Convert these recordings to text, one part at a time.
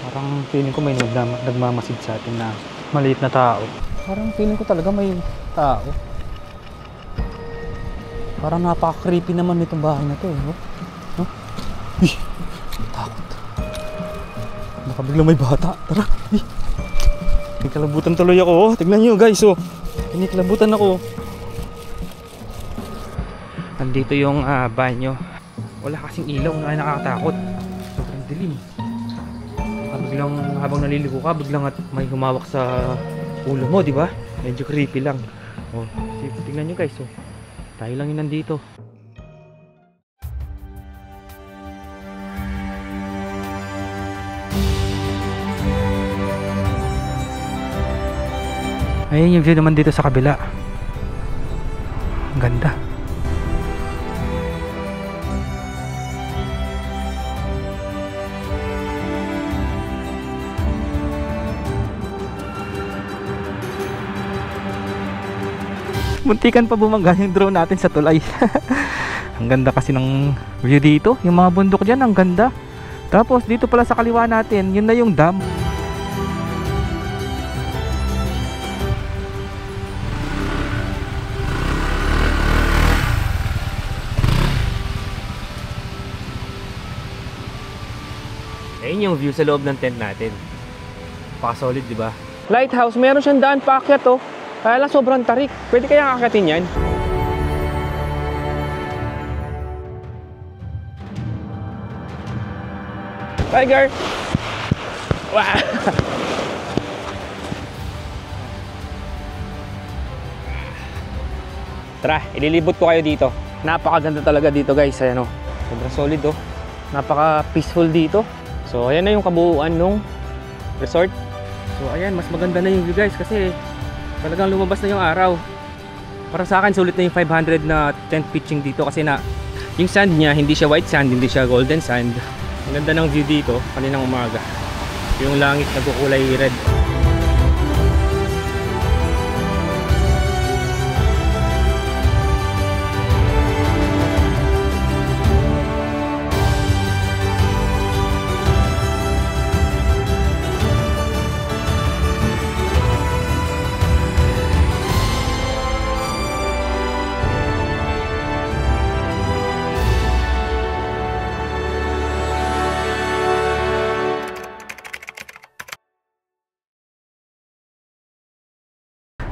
Parang feeling ko may nagmamasid sa atin na maliit na tao. Parang feeling ko talaga may tao. Parang napaka-creepy naman nitong bahay na to eh. No? Takot. Baka biglang may bata. Tara. May kalabutan tuloy ako. Oh. Tignan nyo guys. Oh. May kalabutan ako. Nandito yung banyo. Wala kasing ilaw na nakakatakot. Sobrang dilim. Biglang habang naliligo ka, biglang at may humawak sa ulo mo, di ba? Medyo creepy lang. Oh, tingnan nyo guys. Oh. Tayo lang yun nandito. Ayun yung view naman dito sa kabila. Ang ganda. Muntikan pa bumangga yung drone natin sa tulay. Ang ganda kasi ng view dito. Yung mga bundok dyan, ang ganda. Tapos dito pala sa kaliwa natin, yun na yung dam. Ayun yung view sa loob ng tent natin. Paka-solid, di ba? Lighthouse, meron siyang daan paakyat oh. Kaya lang sobrang tarik. Pwede kaya kakyatin yan? Tiger! Wow! Tara, ililibot ko kayo dito. Napakaganda talaga dito guys. Ayan o. Sobrang solid oh. Napaka peaceful dito. So ayan na yung kabuuan nung resort. So ayan, mas maganda na yung view guys kasi talagang lumabas na yung araw. Para sa akin sulit na yung 500 na tent pitching dito kasi na yung sand niya hindi siya white sand, hindi siya golden sand. Ang ganda ng view dito kaninang umaga. Yung langit nagkukulay red.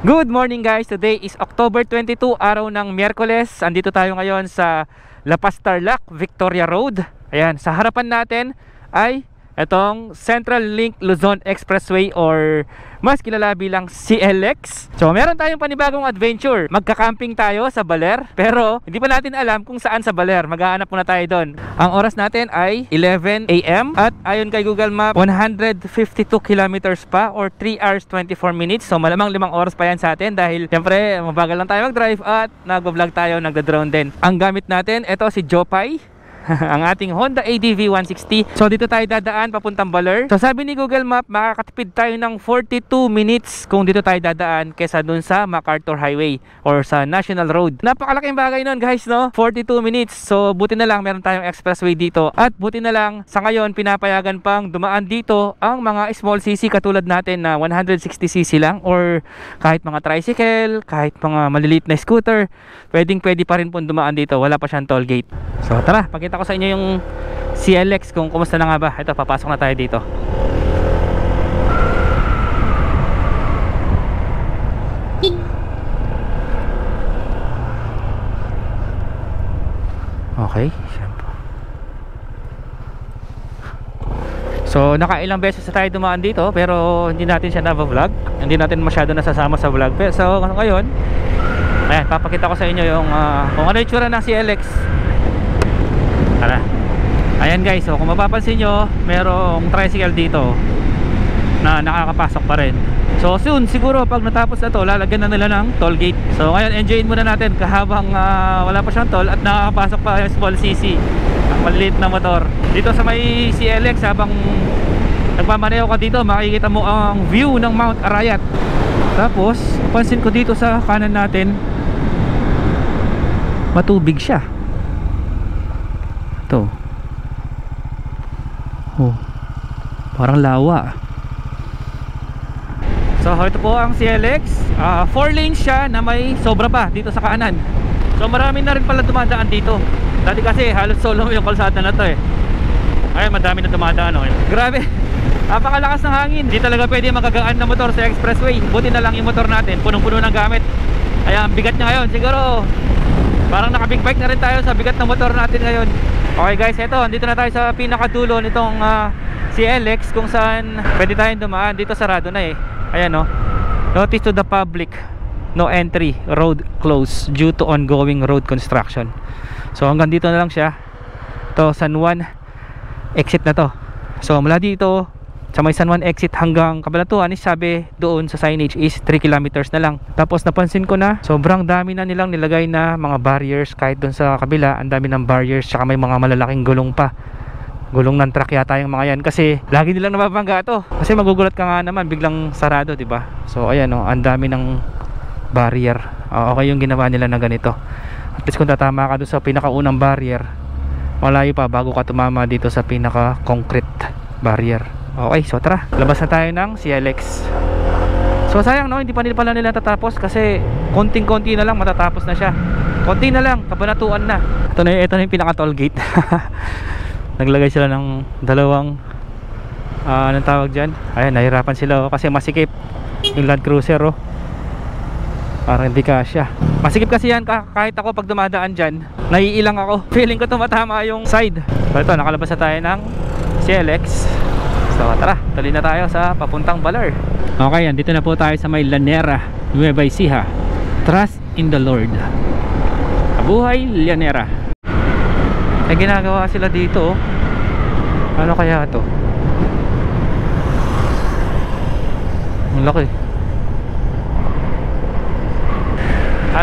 Good morning guys! Today is October 22, araw ng Miyerkules. Andito tayo ngayon sa La Paz Tarlac, Victoria Road. Ayan, sa harapan natin ay itong Central Link Luzon Expressway or mas kilala bilang CLX. So meron tayong panibagong adventure. Magka-camping tayo sa Baler, pero hindi pa natin alam kung saan sa Baler. Maghahanap muna tayo doon. Ang oras natin ay 11 AM at ayon kay Google Map 152 kilometers pa or 3 hours 24 minutes. So malamang 5 oras pa yan sa atin dahil siyempre mabagal lang tayo mag-drive at nagbablog tayo, nagda-drone din. Ang gamit natin, ito si Jopay. Ang ating Honda ADV 160. So dito tayo dadaan papuntang Baler. So sabi ni Google Map, makakatipid tayo ng 42 minutes kung dito tayo dadaan kesa dun sa MacArthur Highway or sa National Road. Napakalaking bagay nun guys, no? 42 minutes. So buti na lang meron tayong expressway dito. At buti na lang sa ngayon pinapayagan pang dumaan dito ang mga small CC katulad natin na 160cc lang or kahit mga tricycle, kahit mga maliliit na scooter, pwede pa rin po dumaan dito. Wala pa siyang toll gate. So tara, pakita ko sa inyo yung CLX kung kumusta na nga ba. Ito, papasok na tayo dito. Okay, so nakailang beses na tayo dumaan dito pero hindi natin siya na-vlog. Hindi natin masyado nasasama sa vlog. Pero so ngayon, ayan, papakita ko sa inyo yung kung ano yung tsura ng CLX. Tara. Ayan guys, so kung mapapansin nyo, merong tricycle dito na nakakapasok pa rin. So soon, siguro pag natapos na to, lalagyan na nila ng toll gate. So ngayon, enjoyin muna natin kahabang wala pa siyang toll at nakakapasok pa yung small CC, ang maliit na motor. Dito sa may CLX, habang nagmamaneho ka dito, makikita mo ang view ng Mount Arayat. Tapos, pansin ko dito sa kanan natin, matubig siya. Ito. Oh, parang lawa. So ito po ang CLX, 4 lanes siya na may sobra pa dito sa kanan. So marami na rin pala dumadaan dito. Dati kasi halos solo yung kalsada na to eh. Ay, madami na dumadaan oh. Grabe, napakalakas ng hangin. Hindi talaga pwede magagaan na motor sa expressway. Buti na lang yung motor natin punong-puno ng gamit. Kaya ang bigat niya ngayon, siguro parang naka big bike na rin tayo sa bigat ng motor natin ngayon. Okay guys, eto, andito na tayo sa pinakadulo nitong CLX, kung saan pwede tayong dumaan. Dito sarado na eh. Ayan oh, notice to the public, no entry, road closed due to ongoing road construction. So hanggang dito na lang siya. To San Juan exit na to. So mula dito sa may San Juan exit hanggang Cabanatuan, sabi doon sa signage is 3 kilometers na lang. Tapos napansin ko na sobrang dami na nilang nilagay na mga barriers. Kahit doon sa kabila, ang dami ng barriers. Tsaka may mga malalaking gulong pa. Gulong ng truck yata yung mga yan, kasi lagi nilang nababangga to. Kasi magugulat ka nga naman, biglang sarado, diba? So ayan oh, ang dami ng barrier. Okay yung ginawa nila na ganito. At least kung tatama ka doon sa pinakaunang barrier, malayo pa bago ka tumama dito sa pinaka concrete barrier. Okay, so tara, labas na tayo ng CLX. So sayang no, hindi pa pala nila tatapos, kasi konting-konti na lang matatapos na siya. Konti na lang, Cabanatuan na. Ito na yung pinaka toll gate. Naglagay sila ng dalawang anong tawag dyan. Ayan, nahirapan sila kasi masikip yung Land Cruiser oh. Parang hindi kasya. Masikip kasi yan, kahit ako pag dumadaan dyan, naiilang ako. Feeling ko tumatama yung side. So ito, nakalabas na tayo ng CLX. So tara, tuloy na tayo sa papuntang Baler. Okay, andito na po tayo sa may Llanera, Nueva Ecija. Trust in the Lord. Abuhay Llanera. May ginagawa sila dito oh. Ano kaya to? Ang laki.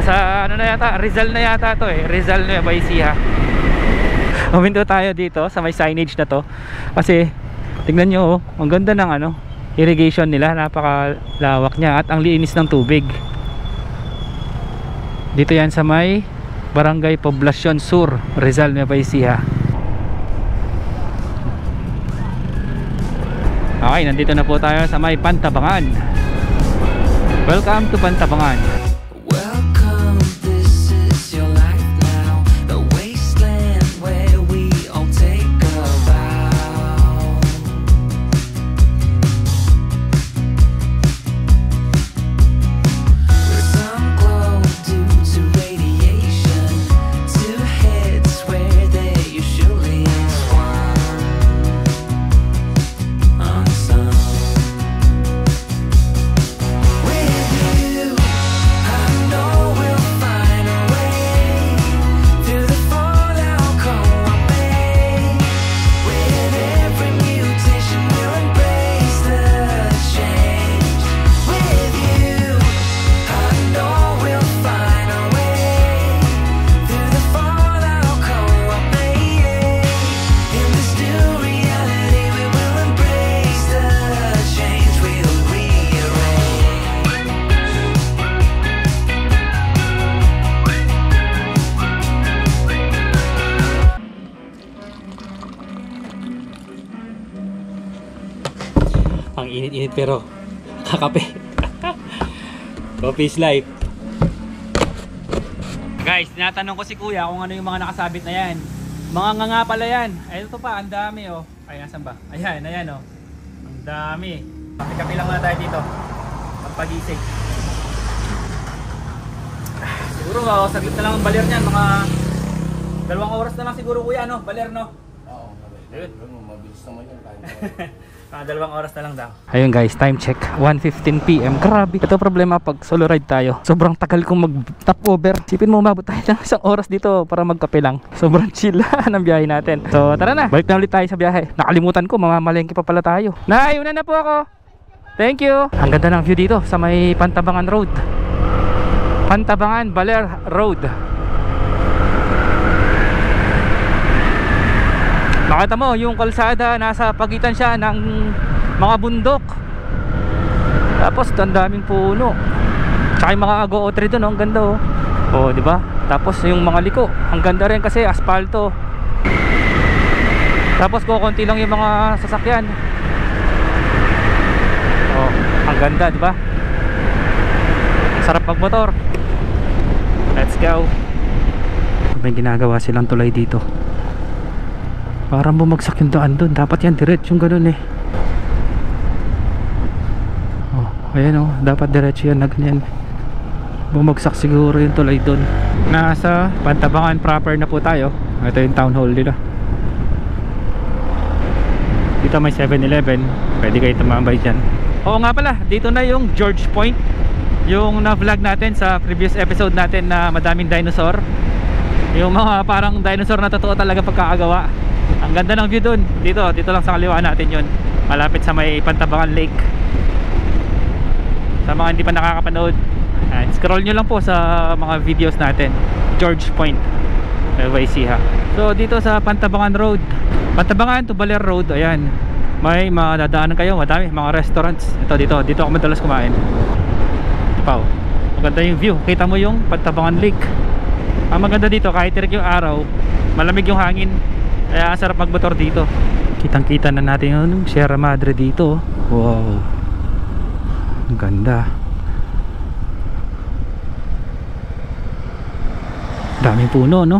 Sa ano na yata, Rizal na yata to eh. Rizal na Nueva Ecija. Huminto tayo dito sa may signage na to. Kasi tignan nyo oh, ang ganda ng ano, irrigation nila. Napakalawak niya at ang linis ng tubig. Dito yan sa may Barangay Poblacion Sur, Rizal, Nueva Ecija. Okay, nandito na po tayo sa may Pantabangan. Welcome to Pantabangan. Ang init-init pero kakape. Coffee is life. Guys, tinatanong ko si kuya kung ano yung mga nakasabit na yan. Mga nga pala yan. Ay, ito pa, ang dami oh. Ay, nasan ba? Ayan, ayan oh. Ang dami. Kape-kape lang muna tayo dito. Pagpagising. Siguro oh, saglit na lang ang baler niyan. Mga 2 oras na lang siguro kuya, no? Baler, no? Oo, mabilis naman yan. 2 oras na lang daw. Ayun guys, time check, 1:15 PM. Grabe, ito problema pag solo ride tayo. Sobrang tagal kong mag-top over. Sipin mo, umabot tayo ng 1 oras dito para magkape lang. Sobrang chill ng biyahe natin. So tara na, balik na ulit tayo sa biyahe. Nakalimutan ko, mamamalengke pa pala tayo. Naayunan na po ako. Thank you. Ang ganda ng view dito sa may Pantabangan Road. Pantabangan Baler Road. Nakita mo yung kalsada, nasa pagitan siya ng mga bundok. Tapos ang daming puno. Tsaka yung mga Go-O tree doon, ang ganda oh. Oh, di ba? Tapos yung mga liko, ang ganda rin kasi aspalto. Tapos kukunti lang yung mga sasakyan. Ganda, di ba? Sarap magmotor. Let's go. May ginagawa silang tulay dito. Parang bumagsak yung daan doon. Dapat yan diretso yung ganun eh. Oh, ayan oh, dapat diretso yan na ganyan. Bumagsak siguro yung tulay doon. Nasa Pantabangan proper na po tayo. Ito yung town hall nila. Dito may 7-Eleven. Pwede kayo tumambay dyan. Oo nga pala, dito na yung George Point, yung na-vlog natin sa previous episode natin na madaming dinosaur. Yung mga parang dinosaur na totoo talaga pagkakagawa. Ang ganda ng view dun. Dito lang sa kaliwa natin yun. Malapit sa may Pantabangan Lake. Sa mga hindi pa nakakapanood, scroll nyo lang po sa mga videos natin. George Point, LYC ha. So dito sa Pantabangan Road, Pantabangan to Baler Road, ayan, may madadaanan kayo, madami mga restaurants. Dito ako madalas kumain. Ito pa, maganda yung view, kita mo yung Pantabangan Lake. Ang maganda dito, kahit tirik yung araw, malamig yung hangin, kaya sarap magmotor dito. Kitang kita na natin yung Sierra Madre dito. Wow, ang ganda. Daming puno, no?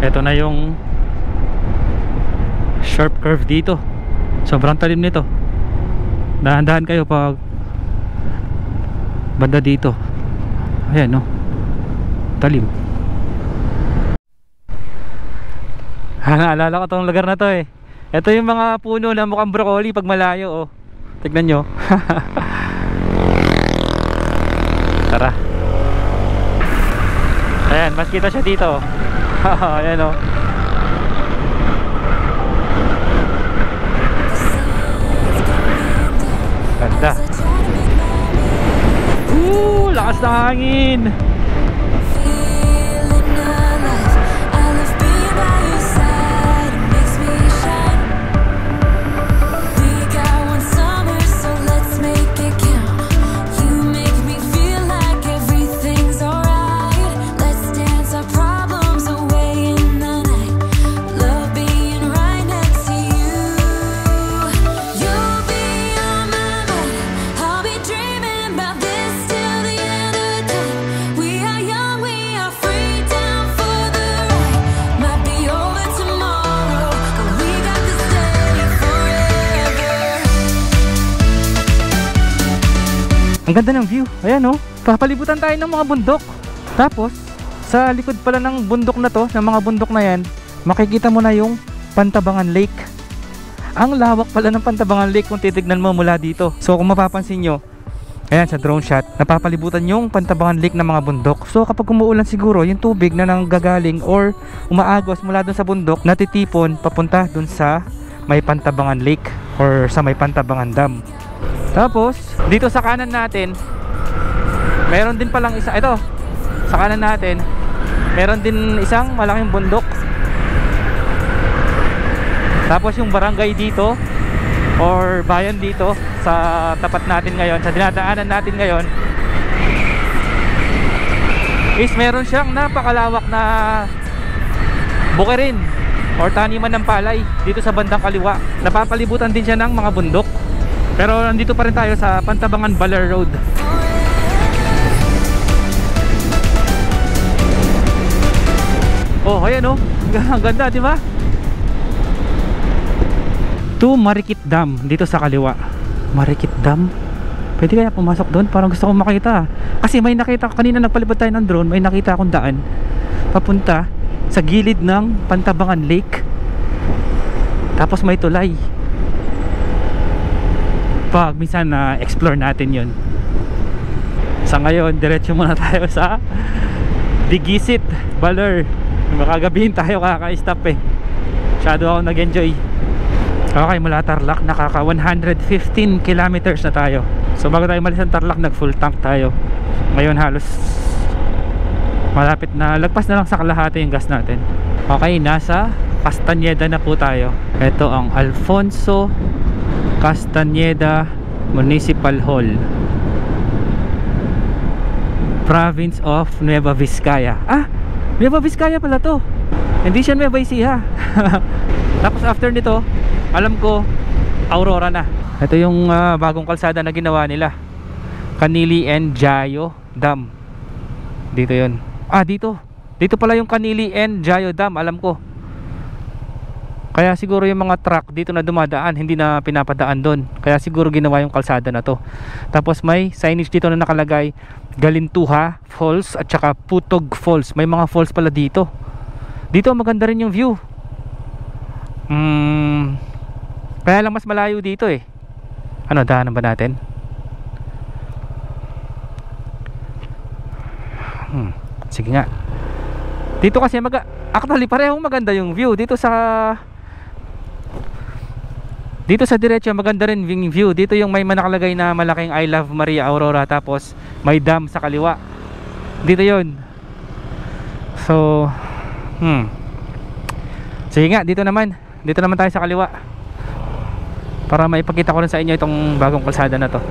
Ito na yung sharp curve dito. Sobrang talim nito. Dahan-dahan kayo pag banda dito. Ayan, no? Talim. Naalala ko tong lugar na to eh. Ito yung mga puno na mukhang broccoli pag malayo, oh. Tignan nyo. Tara. Ayan, mas kita siya dito. Ayan, oh. Ganda. Lakas ng hangin. Ang ganda ng view. Ayan, oh. Papalibutan tayo ng mga bundok. Tapos sa likod pala ng bundok na to, ng mga bundok na yan, makikita mo na yung Pantabangan Lake. Ang lawak pala ng Pantabangan Lake kung titignan mo mula dito. So kung mapapansin nyo, ayan sa drone shot, napapalibutan yung Pantabangan Lake ng mga bundok. So kapag umuulan siguro, yung tubig na nanggagaling or umaagos mula dun sa bundok, natitipon papunta dun sa may Pantabangan Lake or sa may Pantabangan Dam. Tapos dito sa kanan natin, meron din palang isa. Ito sa kanan natin, meron din isang malaking bundok. Tapos yung barangay dito or bayan dito sa tapat natin ngayon, sa dinadaanan natin ngayon, is meron siyang napakalawak na bukirin or taniman ng palay dito sa bandang kaliwa. Napapalibutan din siya ng mga bundok. Pero nandito pa rin tayo sa Pantabangan Baler Road. Oh, ayan, oh. Ang ganda, di ba? To Marikit Dam dito sa kaliwa. Marikit Dam. Pwede kaya pumasok doon? Parang gusto kong makita. Kasi may nakita ko kanina, nagpalipad tayo ng drone, may nakita akong daan papunta sa gilid ng Pantabangan Lake. Tapos may tulay. Pag minsan na explore natin yun. Sa ngayon, diretso muna tayo sa Digisit, Baler. Makagabihin tayo kaka-stop eh. Masyado ako nag-enjoy. Okay, mula Tarlac, nakaka 115 kilometers na tayo. So bago tayo malis ng Tarlac, nag full tank tayo. Ngayon halos malapit na, lagpas na lang sa kalahati yung gas natin. Okay, nasa Castañeda na po tayo. Ito ang Alfonso Castañeda Municipal Hall, Province of Nueva Vizcaya. Ah, Nueva Vizcaya pala to. Hindi siya Nueva Ecija. Tapos after nito, alam ko Aurora na. Ito yung bagong kalsada na ginawa nila, Canili and Jayo Dam. Dito yun. Dito pala yung Canili and Jayo Dam, alam ko. Kaya siguro yung mga truck dito na dumadaan, hindi na pinapadaan doon. Kaya siguro ginawa yung kalsada na to. Tapos may signage dito na nakalagay Galintuha Falls at saka Putog Falls. May mga falls pala dito. Dito maganda rin yung view. Kaya lang mas malayo dito eh. Ano, daanan ba natin? Sige nga. Dito kasi actually parehong maganda yung view. Dito sa diretso maganda rin yung view. Dito yung may nakalagay na malaking I Love Maria Aurora, tapos may dam sa kaliwa. Dito yun. So sige nga, dito naman tayo sa kaliwa para maipakita ko rin sa inyo itong bagong kalsada na to.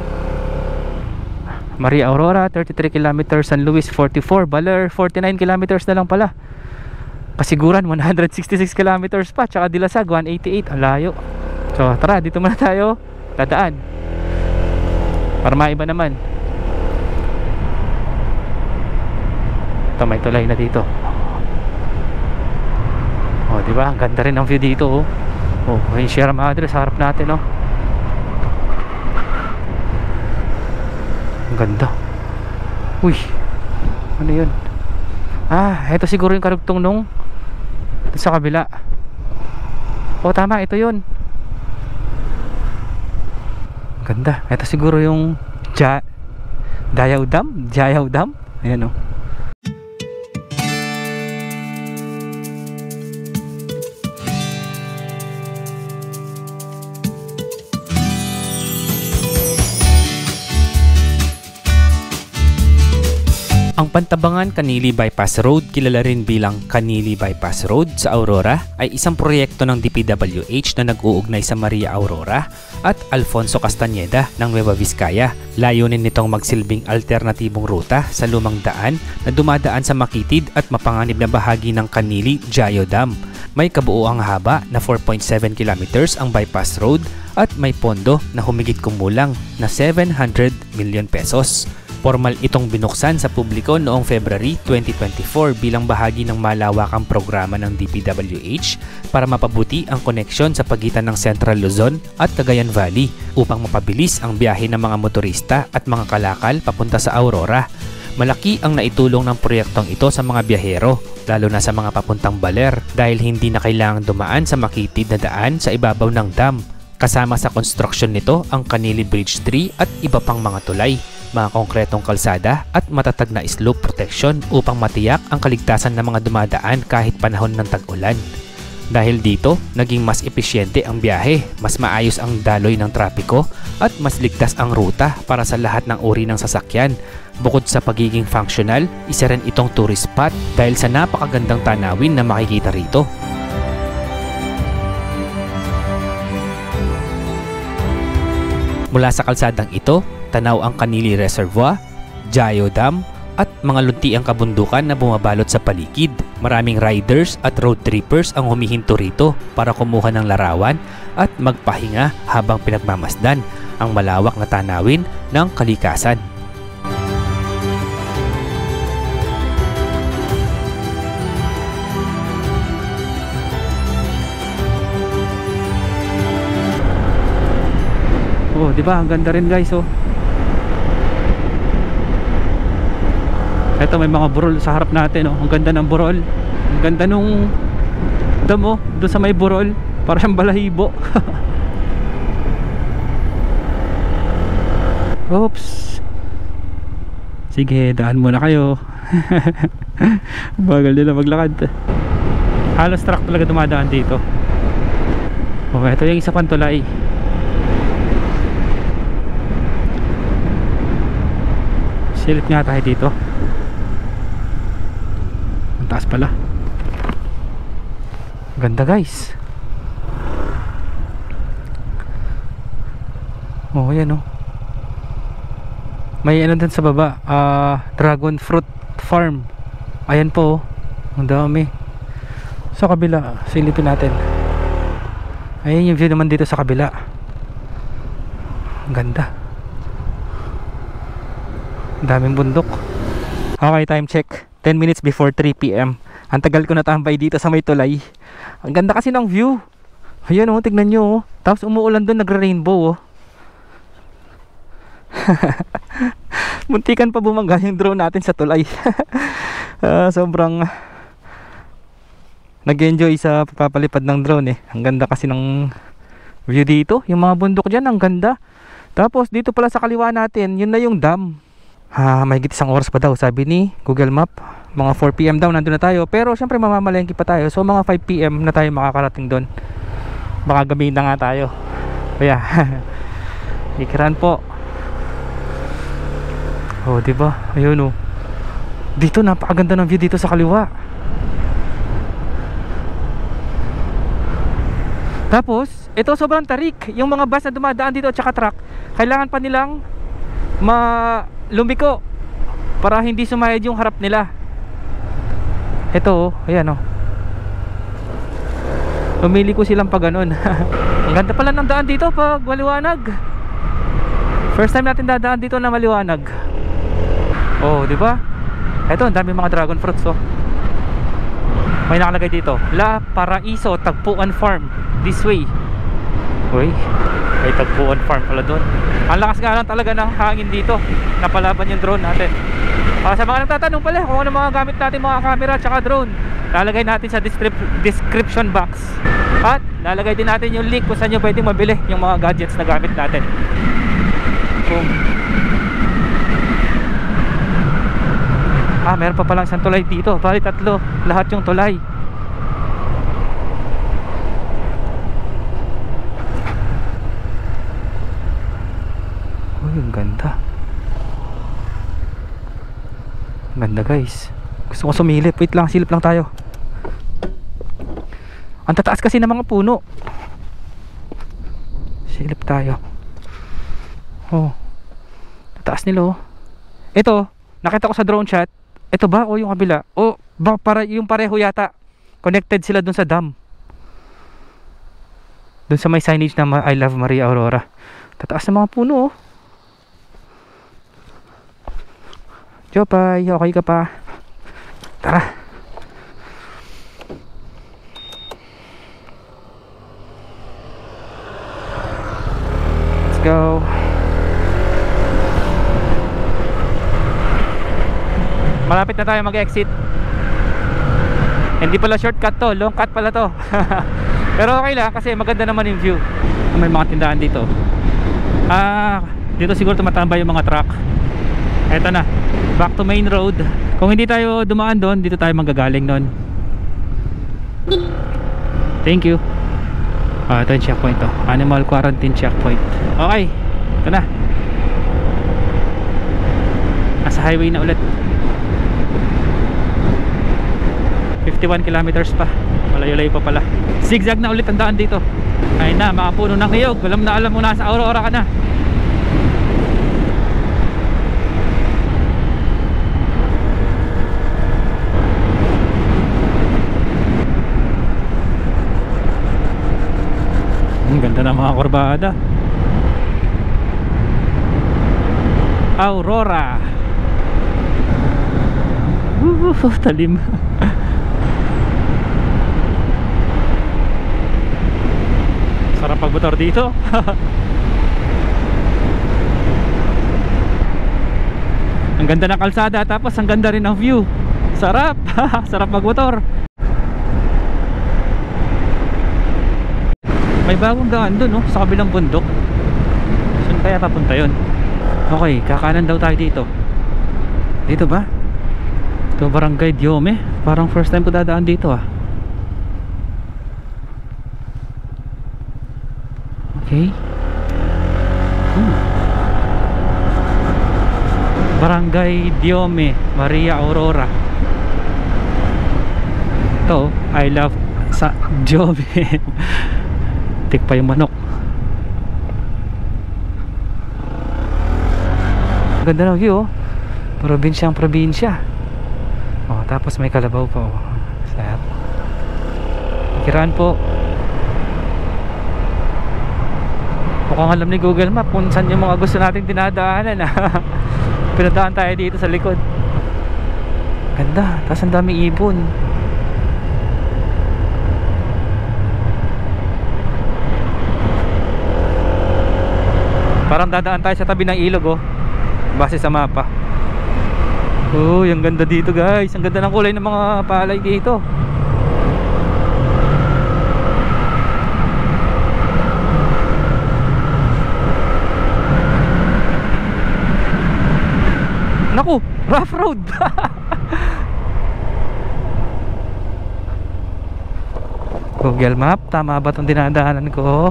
Maria Aurora 33 km, San Luis 44, Baler 49 km na lang pala. Kasiguran 166 km pa, tsaka Dilasag 188. Ang layo. So tara, dito muna tayo dadaan para maiba naman. Ito, may tulay na dito. Oh, di ba? Ang ganda rin ang view dito, oh. Oh, yung Sierra Madre sa harap natin, oh. Ang ganda. Uy. Ano 'yun? Ito siguro yung karugtong nung sa kabila. Oh, tama, ito 'yun. Ang ganda. Ito siguro yung Jayaw Dam. Ayan, oh. Ang Pantabangan Canili Bypass Road, kilala rin bilang Canili Bypass Road sa Aurora, ay isang proyekto ng DPWH na nag-uugnay sa Maria Aurora at Alfonso Castañeda ng Nueva Vizcaya. Layunin nitong magsilbing alternatibong ruta sa lumang daan na dumadaan sa makitid at mapanganib na bahagi ng Canili Jayo Dam. May kabuuang haba na 4.7 kilometers ang bypass road at may pondo na humigit kumulang na 700 million pesos. Formal itong binuksan sa publiko noong February 2024 bilang bahagi ng malawakang programa ng DPWH para mapabuti ang koneksyon sa pagitan ng Central Luzon at Cagayan Valley upang mapabilis ang biyahe ng mga motorista at mga kalakal papunta sa Aurora. Malaki ang naitulong ng proyektong ito sa mga biyahero, lalo na sa mga papuntang Baler, dahil hindi na kailangang dumaan sa makitid na daan sa ibabaw ng dam. Kasama sa construction nito ang Canili Bridge 3 at iba pang mga tulay, mga konkretong kalsada at matatag na slope protection upang matiyak ang kaligtasan ng mga dumadaan kahit panahon ng tag-ulan. Dahil dito, naging mas epesyente ang biyahe, mas maayos ang daloy ng trapiko at mas ligtas ang ruta para sa lahat ng uri ng sasakyan. Bukod sa pagiging functional, isa rin itong tourist spot dahil sa napakagandang tanawin na makikita rito. Mula sa kalsadang ito, tanaw ang Canili Reservoir, Jayo Dam at mga luntiang kabundukan na bumabalot sa paligid. Maraming riders at road trippers ang humihinto rito para kumuha ng larawan at magpahinga habang pinagmamasdan ang malawak na tanawin ng kalikasan. Oh, di ba? Ang ganda rin, guys, oh. Ito, may mga burol sa harap natin, oh. Ang ganda ng burol. Ang ganda nung damo doon sa may burol. Para siyang balahibo. Oops. Sige, daan muna kayo. Bagal nila maglakad. Halos truck talaga dumadaan dito. Okay, ito yung isa pang tulay. Silip nga tayo dito. Ang taas pala. Ganda, guys. Oh, yan, oh. May ano din sa baba, dragon fruit farm. Ayan po, oh. Ang dami. Sa kabila, silipin natin. Ayun yung view naman dito sa kabila. Ang ganda. Ang daming bundok. Okay, time check. 10 minutes before 3 PM. Ang tagal ko natambay dito sa may tulay. Ang ganda kasi ng view. Ayan oh, tignan nyo oh. Tapos umuulan doon, nagre-rainbow oh. Muntikan pa bumangga yung drone natin sa tulay. Sobrang nag-enjoy sa papalipad ng drone eh. Ang ganda kasi ng view dito. Yung mga bundok dyan, ang ganda. Tapos dito pala sa kaliwa natin, yun na yung dam. Mahigit isang oras pa daw, sabi ni Google Map. Mga 4 PM daw nandun na tayo. Pero syempre mamamalengke pa tayo. So mga 5 PM na tayo makakarating doon. Baka gabihin na nga tayo. Kaya ikiran po. Oh, diba? Ayun oh. Dito napakaganda ng view dito sa kaliwa. Tapos, ito sobrang tarik. Yung mga bus na dumadaan dito at saka truck, kailangan pa nilang lumiko para hindi sumayad yung harap nila. Ito oh, ayan oh. Lumili ko silang pa ganun. Ang ganda pala ng daan dito pag maliwanag. First time natin dadaan dito na maliwanag. Oh, di ba? Ito, ang dami mga dragon fruits oh. May nakalagay dito, La Paraiso Tagpuan Farm, this way. Uy, may Tagpuan Farm pala doon. Ang lakas nga lang talaga ng hangin dito. Napalaban yung drone natin. Sa mga nagtatanong pala kung ano mga gamit natin, mga camera at saka drone, lalagay natin sa description box. At lalagay din natin yung link kung saan nyo pwedeng mabili yung mga gadgets na gamit natin. Meron pa palang isang tulay dito. Bali tatlo, lahat yung tulay. Uy, ang ganda. Ang ganda guys. Gusto ko sumilip. Wait lang, silip lang tayo. Ang tataas kasi ng mga puno. Silip tayo. Oh, tataas nila oh. Ito, nakita ko sa drone shot. Ito ba o yung kabila? O para yung pareho yata. Connected sila dun sa dam. Dun sa may signage na I love Maria Aurora. Tataas ng mga puno oh. Jopay, okay ka pa? Tara. Let's go. Malapit na tayo mag-exit. Hindi pala shortcut to, long cut pala to. Pero okay lang kasi maganda naman yung view. May mga tindahan dito. Dito siguro tumatambay yung mga truck. Eto na, back to main road. Kung hindi tayo dumaan doon, dito tayo manggagaling noon. Thank you. Ito yung checkpoint to, animal quarantine checkpoint. Okay, ito na. Nasa highway na ulit. 51 kilometers pa. Malayo-layo pa pala. Zigzag na ulit ang daan dito. Ay na, mga puno ng niyog. Alam na alam mo, nasa Aurora ka na. Ang ganda ng mga kurbada. Aurora. Talim. Sarap pagmotor dito. Ang ganda ng kalsada, tapos ang ganda rin ng view. Sarap. Sarap magmotor. May bagong daan dun, no? Sa kabilang bundok. Saan kaya papunta yun? Okay, kakanan daw tayo dito. Dito ba? Ito Barangay Diome. Parang first time ko dadaan dito ah. Okay. Barangay Diome, Maria Aurora. Ito, I love sa Diome. Tik pa yung manok. Ganda ng view oh. Probinsyang probinsya. Oh, tapos may kalabaw pa oh. Sarap. Kiraan po. Mukhang alam ni Google Map kung saan yung mga gusto nating dinadaanan. Pinadaan tayo dito sa likod. Ganda, tapos ang daming ibon. Parang dadaan tayo sa tabi ng ilog, oh, base sa mapa. Oh, ang ganda dito, guys. Ang ganda ng kulay ng mga palay dito. Naku, rough road. Google Map, tama ba itong dinadaanan ko?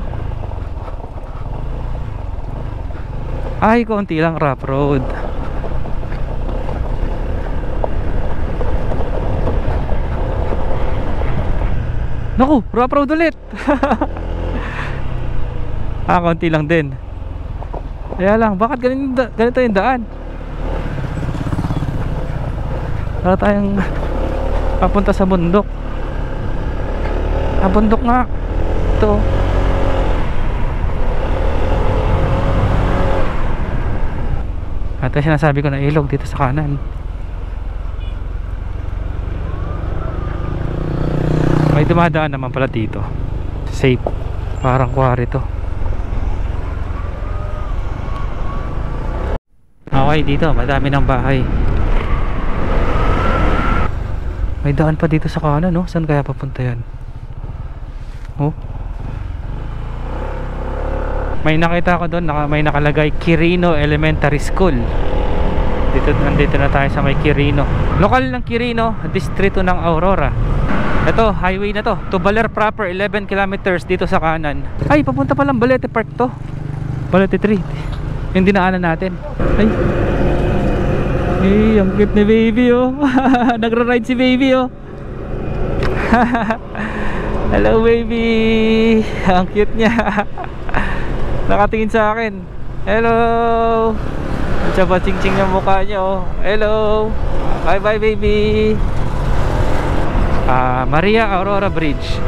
Ay, konti lang rough road. Naku, rough road ulit. Konti lang din. Kaya lang, bakit ganito yung daan? Para tayong papunta sa bundok. Bundok nga. Ito. At sinasabi ko na ilog dito sa kanan. May dumadaan naman pala dito. Safe. Parang quarry to. Okay, dito madami ng bahay. May daan pa dito sa kanan, no? Saan kaya papunta yan? Oh. May nakita ko doon, may nakalagay Quirino Elementary School. Nandito na tayo sa may Quirino. Lokal ng Quirino, distrito ng Aurora. Ito, highway na to. To Baler proper, 11 kilometers dito sa kanan. Ay, papunta palang Balete Park to. Balete 3. Yung dinaanan natin. Ay, ang cute ni baby, oh. Nagra-ride si baby, oh. Hello, baby. Ang cute niya. Nakatingin sa akin. Hello. Tsaba ching-ching yung mukha niya, oh. Hello. Bye-bye, baby. Maria Aurora Bridge.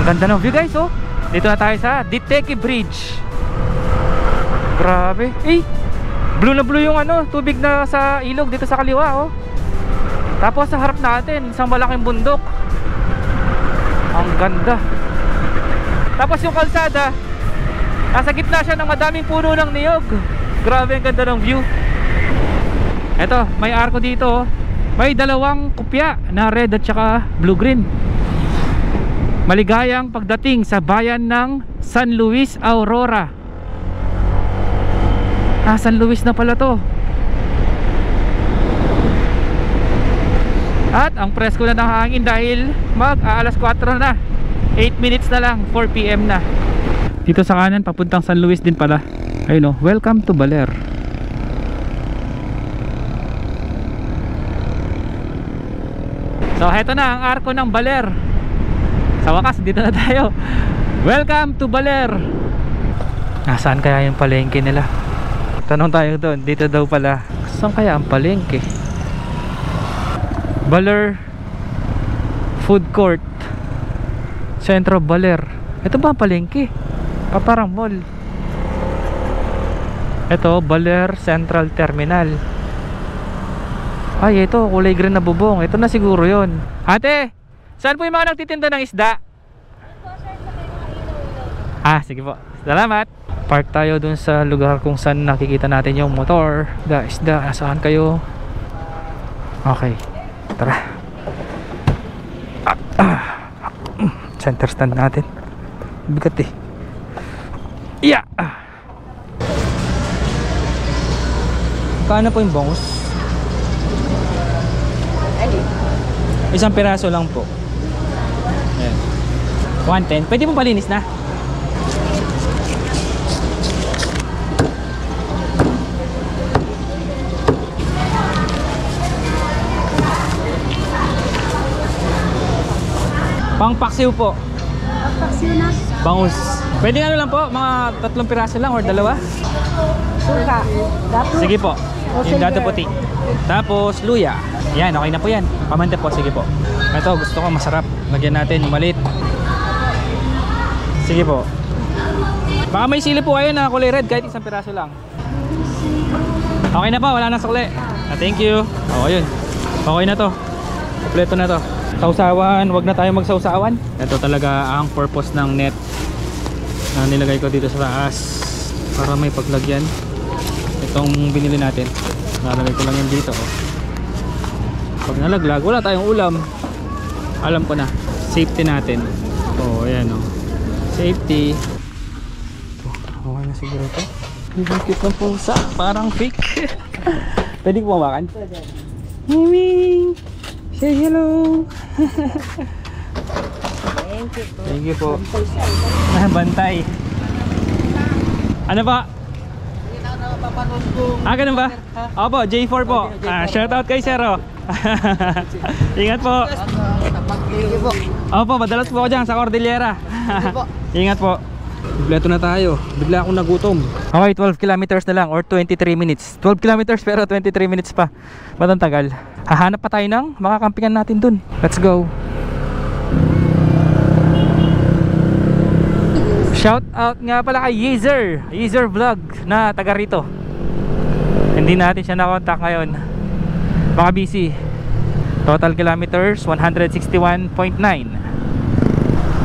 Ang ganda ng view, guys, oh. Dito na tayo sa Diteke Bridge. Grabe. Blue na blue yung tubig na sa ilog dito sa kaliwa, oh. Tapos sa harap natin, isang malaking bundok. Ang ganda. Tapos yung kalsada, nasa gitna siya ng madaming puno ng niyog. Grabe, ang ganda ng view. Eto, may arko dito, oh. May dalawang kopya na red at saka blue-green. Maligayang pagdating sa bayan ng San Luis, Aurora. San Luis na pala to. At ang presko na ng hangin dahil alas 4 na. 8 minutes na lang, 4 PM na. Dito sa kanan papuntang San Luis din pala. Ayun, oh, welcome to Baler. So heto na ang arko ng Baler. Sa wakas, dito na tayo. Welcome to Baler. Nasaan kaya yung palengke nila? Tanong tayo doon. Dito daw pala. Saan kaya ang palengke? Baler Food Court, Centro Baler. Ito ba ang palengke? Parang mall. Ito, Baler Central Terminal. Ay, ito, kulay green na bubong. Ito na siguro yon. Ate, saan po yung mga nagtitinda ng isda? Sige po. Salamat. Park tayo dun sa lugar kung saan nakikita natin yung motor. Isda, nasaan kayo? Okay, tara. Center stand natin. Bigat, eh. Kano po yung bangus? Isang piraso lang po. Ayan. 110. Pwede mo palinis na. Pang paksiw po. Paksiw na. Bangus. Pwede ano lang po, mga 3 piraso lang or 2. Suka. Dato. Sige po. O, Yung dato silver. puti. Tapos luya. Yan, okay na po yan. Pamanti po, sige po. Ito, gusto ko masarap. Lagyan natin yung maliit. Sige po. Baka may sili po kayo na kulay red kahit 1 piraso lang. Okay na po, wala na sukli. Thank you. Okay yun. Okay na to. Kompleto na to. Sausawan, wag na tayo magsausawan. Ito talaga ang purpose ng net na nilagay ko dito sa taas para may paglagyan. Itong binili natin, nalagay ko lang yan dito. Pag nalaglag, wala tayong ulam. Alam ko na, safety natin. Ayan safety. Okay na siguro ito. Ang cute ng pusa, parang fake. Pwede ko mawakan? Miming! Say hello! Thank you po. Thank you po. Bantay. Ano ba? Ganun ba? Opo, J4 po. Shoutout kay Sir. Ingat po. Opo, madalas po ako dyan sa Cordillera. Ingat po. Kompleto na tayo. Bigla akong nagutom. Okay, 12 kilometers na lang or 23 minutes. 12 kilometers pero 23 minutes pa. Ba't ang tagal? Hahanap pa tayo ng makakampingan natin dun. Let's go. Shout out nga pala kay Yeezer Vlog na taga rito. Hindi natin siya na-contact ngayon. Baka busy. Total kilometers 161.9.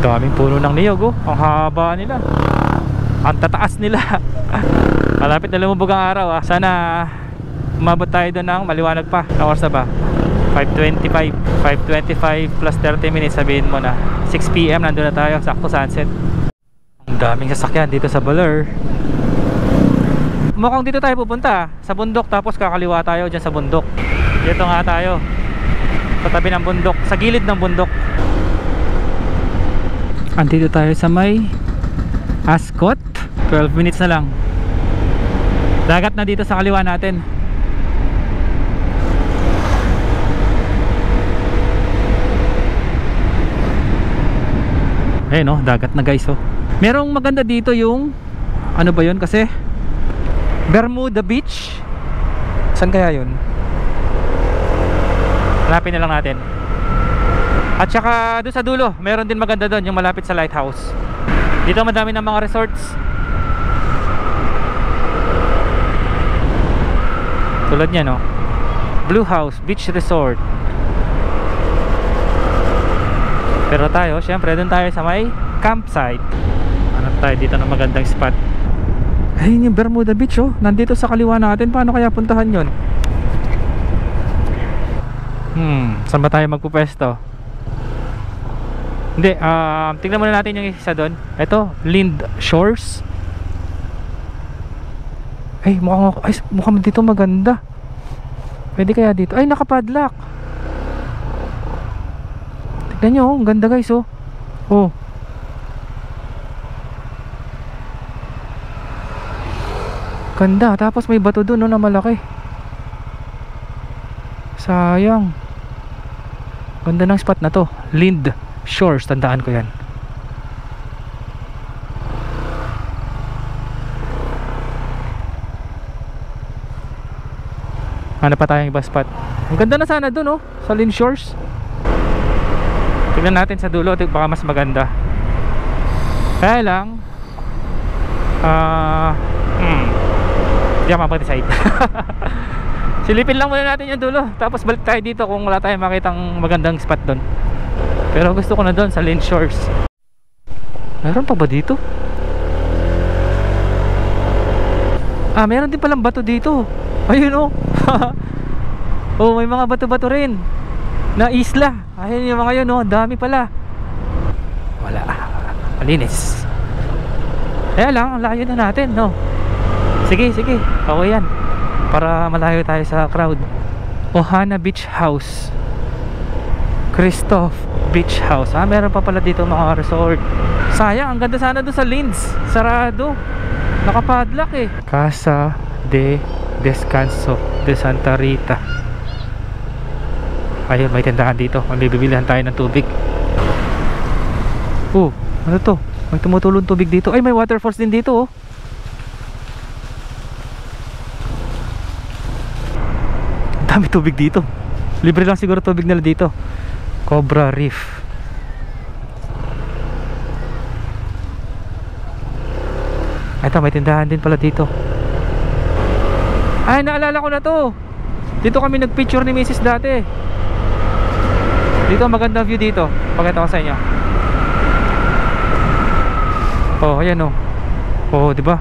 Daming puno ng niyog. Ang haba nila. Ang tataas nila. Malapit na lumubog ang araw. Sana umabot tayo doon ng maliwanag pa. Ang oras na ba? 5:25 plus 30 minutes. Sabihin mo na 6 PM nandun na tayo. Sakto sunset. Ang daming sasakyan dito sa Baler. Mukhang dito tayo pupunta sa bundok, tapos kakaliwa tayo dyan sa bundok. Dito nga tayo sa tabi ng bundok, sa gilid ng bundok. Andito tayo sa may Ascot. 12 minutes na lang. Dagat na dito sa kaliwa natin. Ayun dagat na guys. Merong maganda dito yung ano ba yun kasi Bermuda Beach. Saan kaya yun? Hanapin na lang natin. At saka doon sa dulo, meron din maganda doon, yung malapit sa lighthouse. Dito madami ng mga resorts. Tulad niya Blue House Beach Resort. Pero tayo, syempre doon tayo sa may campsite. Hanap tayo dito ng magandang spot. Ayun yung Bermuda Beach nandito sa kaliwa natin. Paano kaya puntahan yun? Saan ba tayo magpupwesto? Hindi, tingnan muna natin yung isa doon. Ito, Lind Shores. Ay, mukhang dito maganda. Pwede kaya dito? Ay, nakapadlock. Tignan nyo, ang ganda guys ganda, tapos may bato doon na malaki. Sayang. Ganda ng spot na to, Lind Shores, tandaan ko yan. Hanap pa tayong iba spot. Ang ganda na sana doon sa Lind Shores. Tignan natin sa dulo, baka mas maganda. Kaya lang hindi ako mapag-decide. Silipin lang muna natin yung dulo, tapos balik tayo dito kung wala tayong makitang magandang spot doon. Pero gusto ko na doon sa Lind Shores. Meron pa ba dito? Meron din palang bato dito. Ayun may mga bato-bato rin na isla. Ayun yung mga yun dami pala. Wala, malinis. Kaya lang, ang layo na natin Sige, okay yan. Para malayo tayo sa crowd. Ohana Beach House. Christoph Beach House. Meron pa pala dito mga resort. Sayang, ang ganda sana doon sa Linz. Sarado. Nakapadlock eh. Casa de Descanso de Santa Rita. Ayun, may tindahan dito. May bibilihan tayo ng tubig. Ano to? May tumutulong tubig dito. Ay, may waterfalls din dito oh. Dami tubig dito. Libre lang siguro tubig nila dito. Cobra Reef. Ito, may tindahan din pala dito. Ay, naalala ko na to. Dito kami nagpicture ni Mrs. dati. Dito, maganda view dito. Pakita ko sa inyo. Oh, ayan oh. Oh, di ba?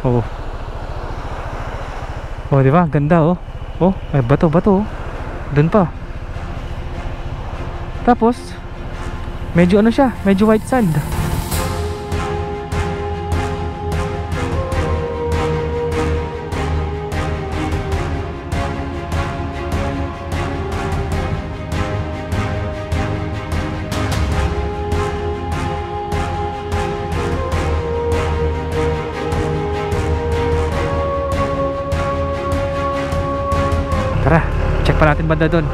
Oh. Oh, di ba? Ganda oh. Oh, may bato-bato oh. Doon pa. Tapos medyo ano siya, medyo white sand. Tara, check pa natin banda doon.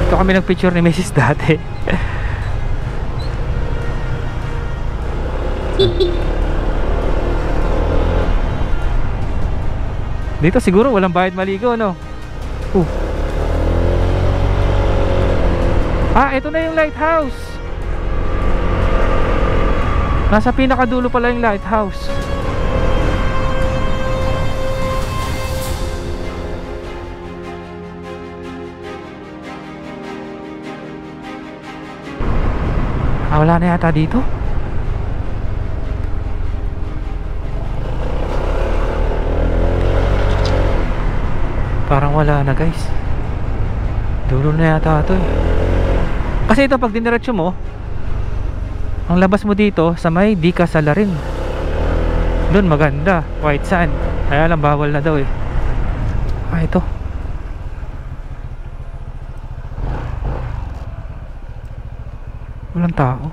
Ito kami nagpicture ni Mrs. dati. Dito siguro walang bayad maligo, no? Ito na yung lighthouse. Nasa pinakadulo pala yung lighthouse. Wala na yata dito. Parang wala na guys. Dulo na yata ito eh. Kasi ito pag diniretso mo, ang labas mo dito sa may Di Casalarin. Doon maganda, white sand. Kaya lang bawal na daw eh. Ito. Walang tao.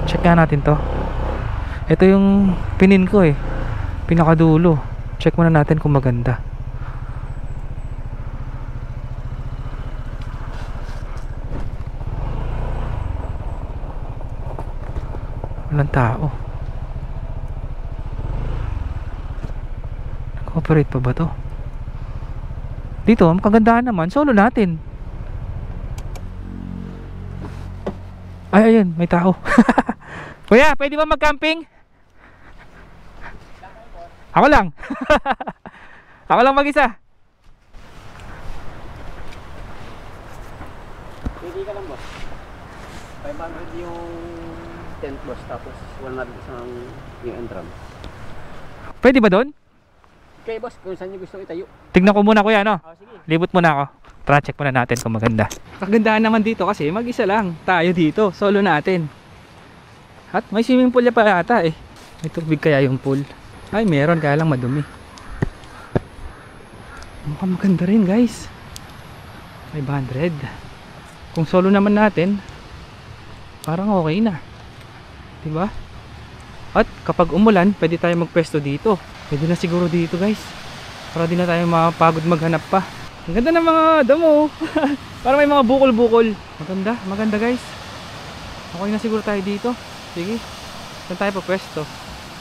Check nga natin to. Ito yung pinin ko eh, pinakadulo. Check muna natin kung maganda. Walang tao. Nag-operate pa ba to? Dito, ang kagandahan naman, solo natin. Ay, ayun, may tao. Kuya, pwede ba mag-camping? Ako lang. Ako lang mag-isa. Pwede ka lang, boss. 500 yung tent, boss. Tapos 100 isang yung entrance. Pwede ba doon? Okay, boss. Kung saan nyo gusto itayo. Tignan ko muna kuya, no? Sige. Libot muna ako. Tara, check muna natin kung maganda. Kagandahan naman dito kasi mag-isa lang tayo dito, solo natin. At may swimming pool pa yata eh. May tubig kaya yung pool? Ay, meron, kaya lang madumi. Mukhang maganda rin guys. 500. Kung solo naman natin, parang okay na, diba? At kapag umulan, pwede tayo magpwesto dito. Pwede na siguro dito guys, para di na tayo mapagod maghanap pa. Ang ganda ng mga damo. Para may mga bukol-bukol. Maganda, maganda guys. Okay na siguro tayo dito. Sige, saan tayo papwesto?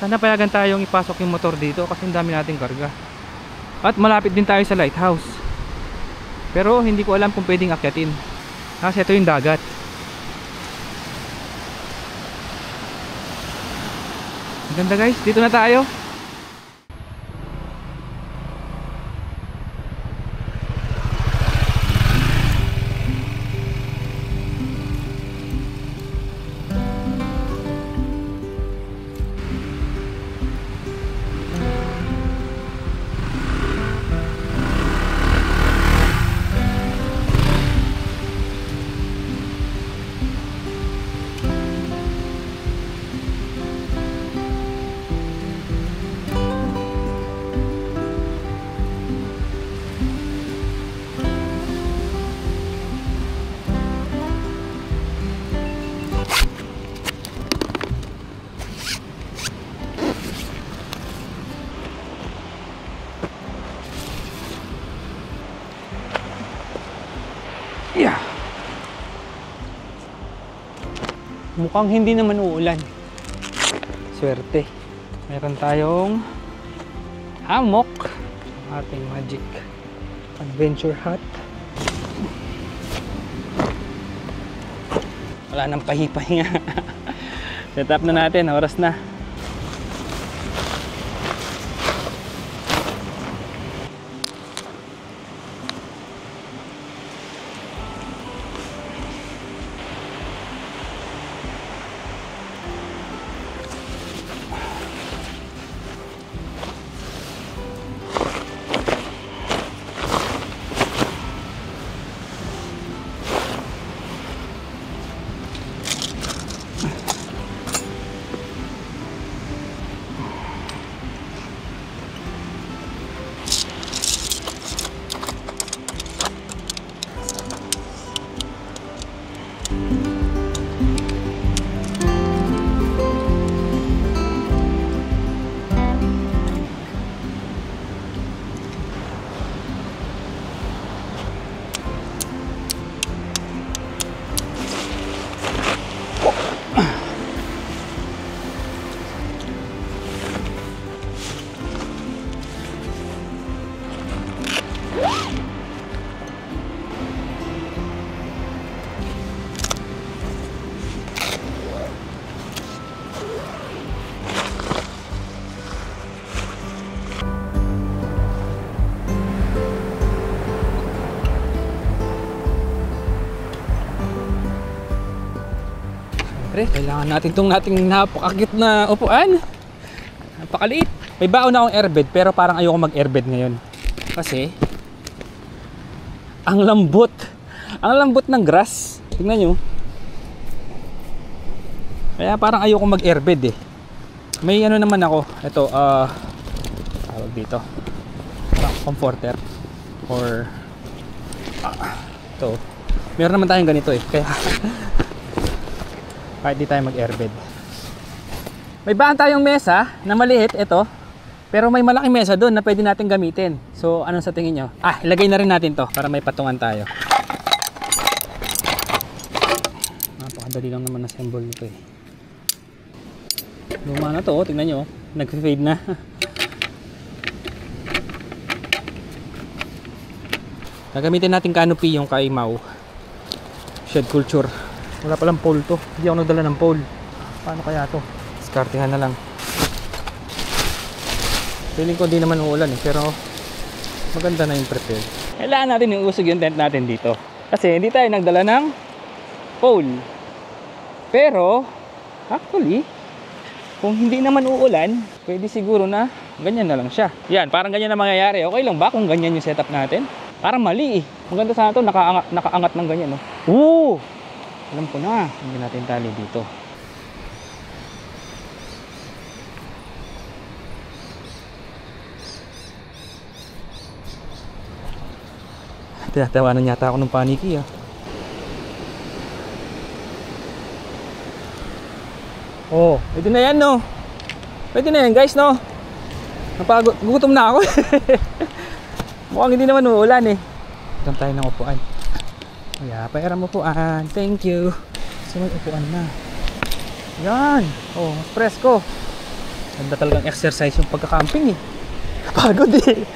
Sana payagan tayong ipasok yung motor dito kasi ang dami nating karga. At malapit din tayo sa lighthouse. Pero hindi ko alam kung pwedeng akyatin kasi ito yung dagat. Maganda guys, dito na tayo. Mukhang hindi naman uulan. Swerte. Meron tayong hammock. Ating magic adventure hut. Wala nang pahipahinga. Set up na natin. Oras na. Kailangan natin itong napakakit na upuan. Napakaliit. May baon na akong airbed pero parang ayoko mag-airbed ngayon. Kasi ang lambot. Ang lambot ng grass. Tingnan nyo. Kaya parang ayoko mag-airbed eh. May ano naman ako. Ito, tawag dito. Comforter. Or ito. Meron naman tayong ganito eh. Kaya kahit di tayo mag-airbed. May baan tayong mesa na maliit, ito. Pero may malaking mesa doon na pwede natin gamitin. So, anong sa tingin nyo? Ilagay na rin natin to para may patungan tayo. Napakadali lang naman na symbol nito eh. Luma na to, tingnan nyo. Nag-fade na. Gagamitin natin canopy yung kay Mau. Shed culture. Wala palang pole to. Hindi ako nagdala ng pole. Paano kaya to? Diskartehan na lang. Feeling ko di naman uulan eh. Pero maganda na yung prepare. Kailangan natin yung usog yung tent natin dito. Kasi hindi tayo nagdala ng pole. Pero actually, kung hindi naman uulan, pwede siguro na ganyan na lang siya. Yan, parang ganyan na mangyayari. Okay lang ba kung ganyan yung setup natin? Parang mali eh. Maganda sana ito, nakaangat ng ganyan. No? Oo! Alam ko na, hindi natin tali dito. Tawanan yata ako ng paniki ah. Oh, pwede na yan no. Pwede na yan guys no. Gugutom na ako. Mukhang hindi naman uulan eh. Doon tayo ng upuan. Yeah, pairam upuan. Thank you. So may upuan na. Yan. Oh, mas presko. Ganda talagang exercise yung pagka-camping eh. Pagod eh.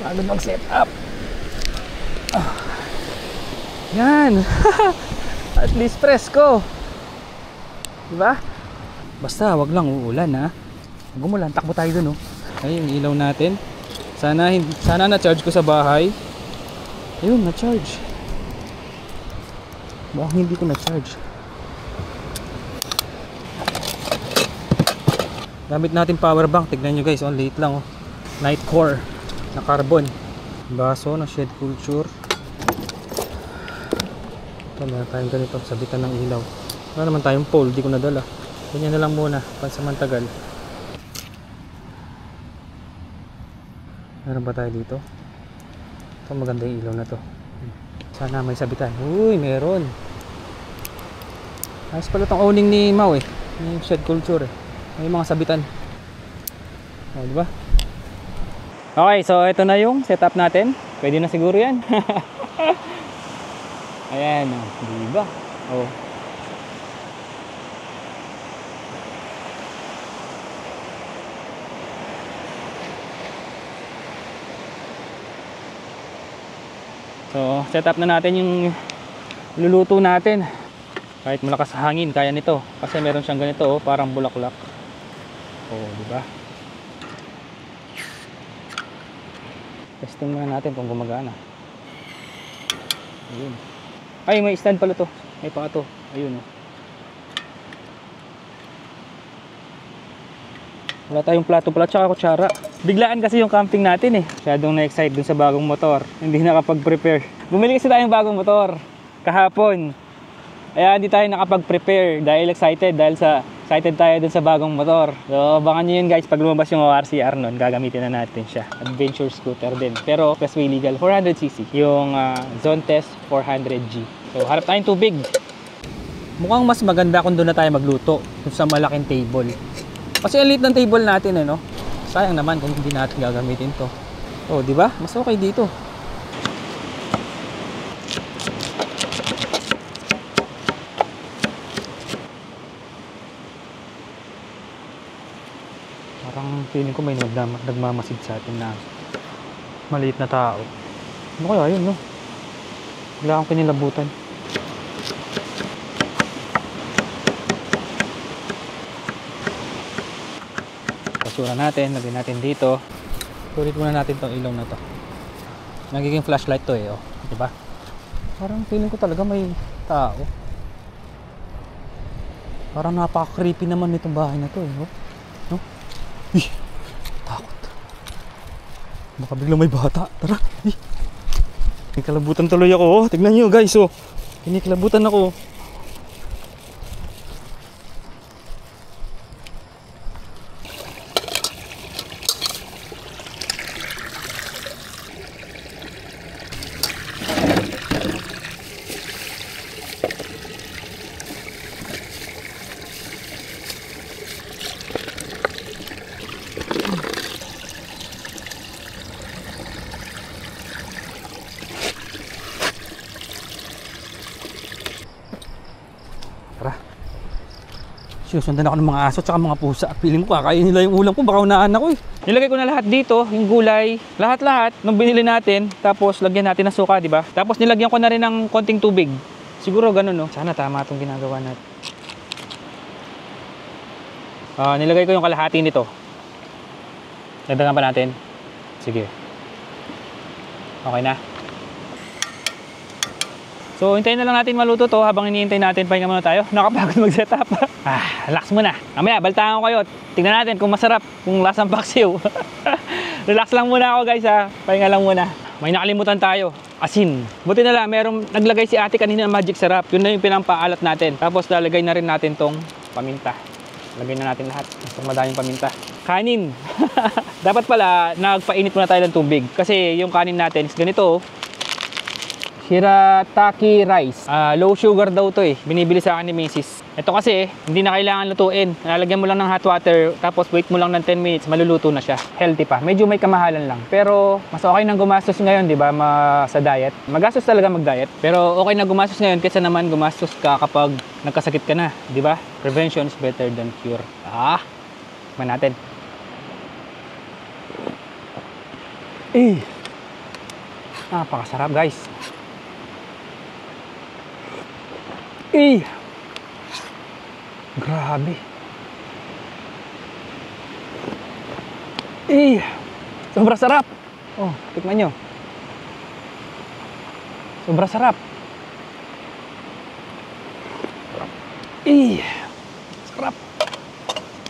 Pagod mag-set up. Yan. At least presko. Diba? Basta wag lang uulan ha. Huwag umulan, takbo tayo dun oh. Ayun, yung ilaw natin. Sana na-charge ko sa bahay. Ayun, na-charge. Bakit hindi ko na-charge? Gamit natin power bank. Tignan nyo guys, oh, late lang oh. Night core na carbon. Baso na shed culture. Ito, meron tayong ganito. Sabitan ng ilaw. Wala naman tayong pole, di ko nadala. Ganyan na lang muna, pansamantagal. Meron ba tayo dito? Ito maganda yung ilaw na to. Sana may sabitan. Uy, meron. Ayos pala itong owning ni Mau eh. Yung shed culture eh. May mga sabitan. O, diba? Okay, so ito na yung setup natin. Pwede na siguro yan. Ayan, oh. Diba? Oh. So, set up na natin yung luluto natin. Kahit malakas hangin, kaya nito. Kasi meron siyang ganito, oh, parang bulaklak. Oh, di ba? Testing muna natin kung gumagana. Ayun. Ay, may stand pala to. May pang to. Ayun, oh. Wala tayong plato pala, tsaka kutsara. Biglaan kasi yung camping natin eh. Masyadong na-excite dun sa bagong motor. Hindi nakapag-prepare. Bumili kasi tayong bagong motor kahapon. Kaya hindi tayo nakapag-prepare dahil excited. Excited tayo dun sa bagong motor. So, abangan nyo yun guys. Pag lumabas yung ORCR nun, gagamitin na natin siya. Adventure scooter din. Pero expressway legal, 400cc. Yung Zone Test 400G. So, harap tayong tubig. Mukhang mas maganda kung doon na tayo magluto. Dun sa malaking table. Kasi ang liit ng table natin eh, no? Sayang naman kung hindi natin gagamitin to. Oh, di ba? Mas okay dito. Parang feeling ko may nagmamasid sa atin na maliit na tao. Ano kaya yun, no? Wala akong kinilabutan. Basura natin, lagyan natin dito. Sulit muna natin tong ilong na to. Nagiging flashlight to eh, oh. Diba? Parang feeling ko talaga may tao. Parang napaka-creepy naman nitong bahay na to eh, no? No? Ih, takot. Baka biglang may bata. Tara. Ih. Kinikilabutan tuloy ako, oh. Tignan nyo guys, oh. Kinikilabutan ako. Sinusundan ako ng mga aso at mga pusa. Piling ko kakain nila yung ulam ko. Baka unaan ako eh. Nilagay ko na lahat dito. Yung gulay. Lahat-lahat. Nung binili natin. Tapos lagyan natin ng suka, diba? Tapos nilagyan ko na rin ng konting tubig. Siguro ganun, no? Sana tama itong ginagawa natin. Nilagay ko yung kalahati nito. Dagdagan pa natin. Sige. Okay na. So, hintayin na lang natin maluto to. Habang hinihintay natin, pahinga muna tayo. Nakapagod mag-set up. Relax muna. Mamaya, baltaan ko kayo. Tingnan natin kung masarap, kung lasang paksiw. Relax lang muna ako guys ha. Pahinga lang muna. May nakalimutan tayo. Asin. Buti na lang, merong naglagay si ate kanina ng magic syrup. Yun na yung pinampaalat natin. Tapos lalagay na rin natin tong paminta. Lagay na natin lahat. Itong madaming paminta. Kanin. Dapat pala, nagpainit muna tayo ng tubig. Kasi yung kanin natin is ganito. Shirataki rice. Low sugar daw to eh. Binibili sa akin ni Mrs. Ito kasi, hindi na kailangan lutuin. Lalagyan mo lang ng hot water, tapos wait mo lang ng 10 minutes, maluluto na siya. Healthy pa. Medyo may kamahalan lang. Pero, mas okay nang gumastos ngayon, di ba, sa diet. Magastos talaga mag-diet. Pero, okay na gumastos ngayon kaysa naman gumastos ka kapag nagkasakit ka na, di ba? Prevention is better than cure. Man natin. Napakasarap, guys. Grabe. Sobrang sarap. Oh, tikman nyo. Sobrang sarap. Sarap.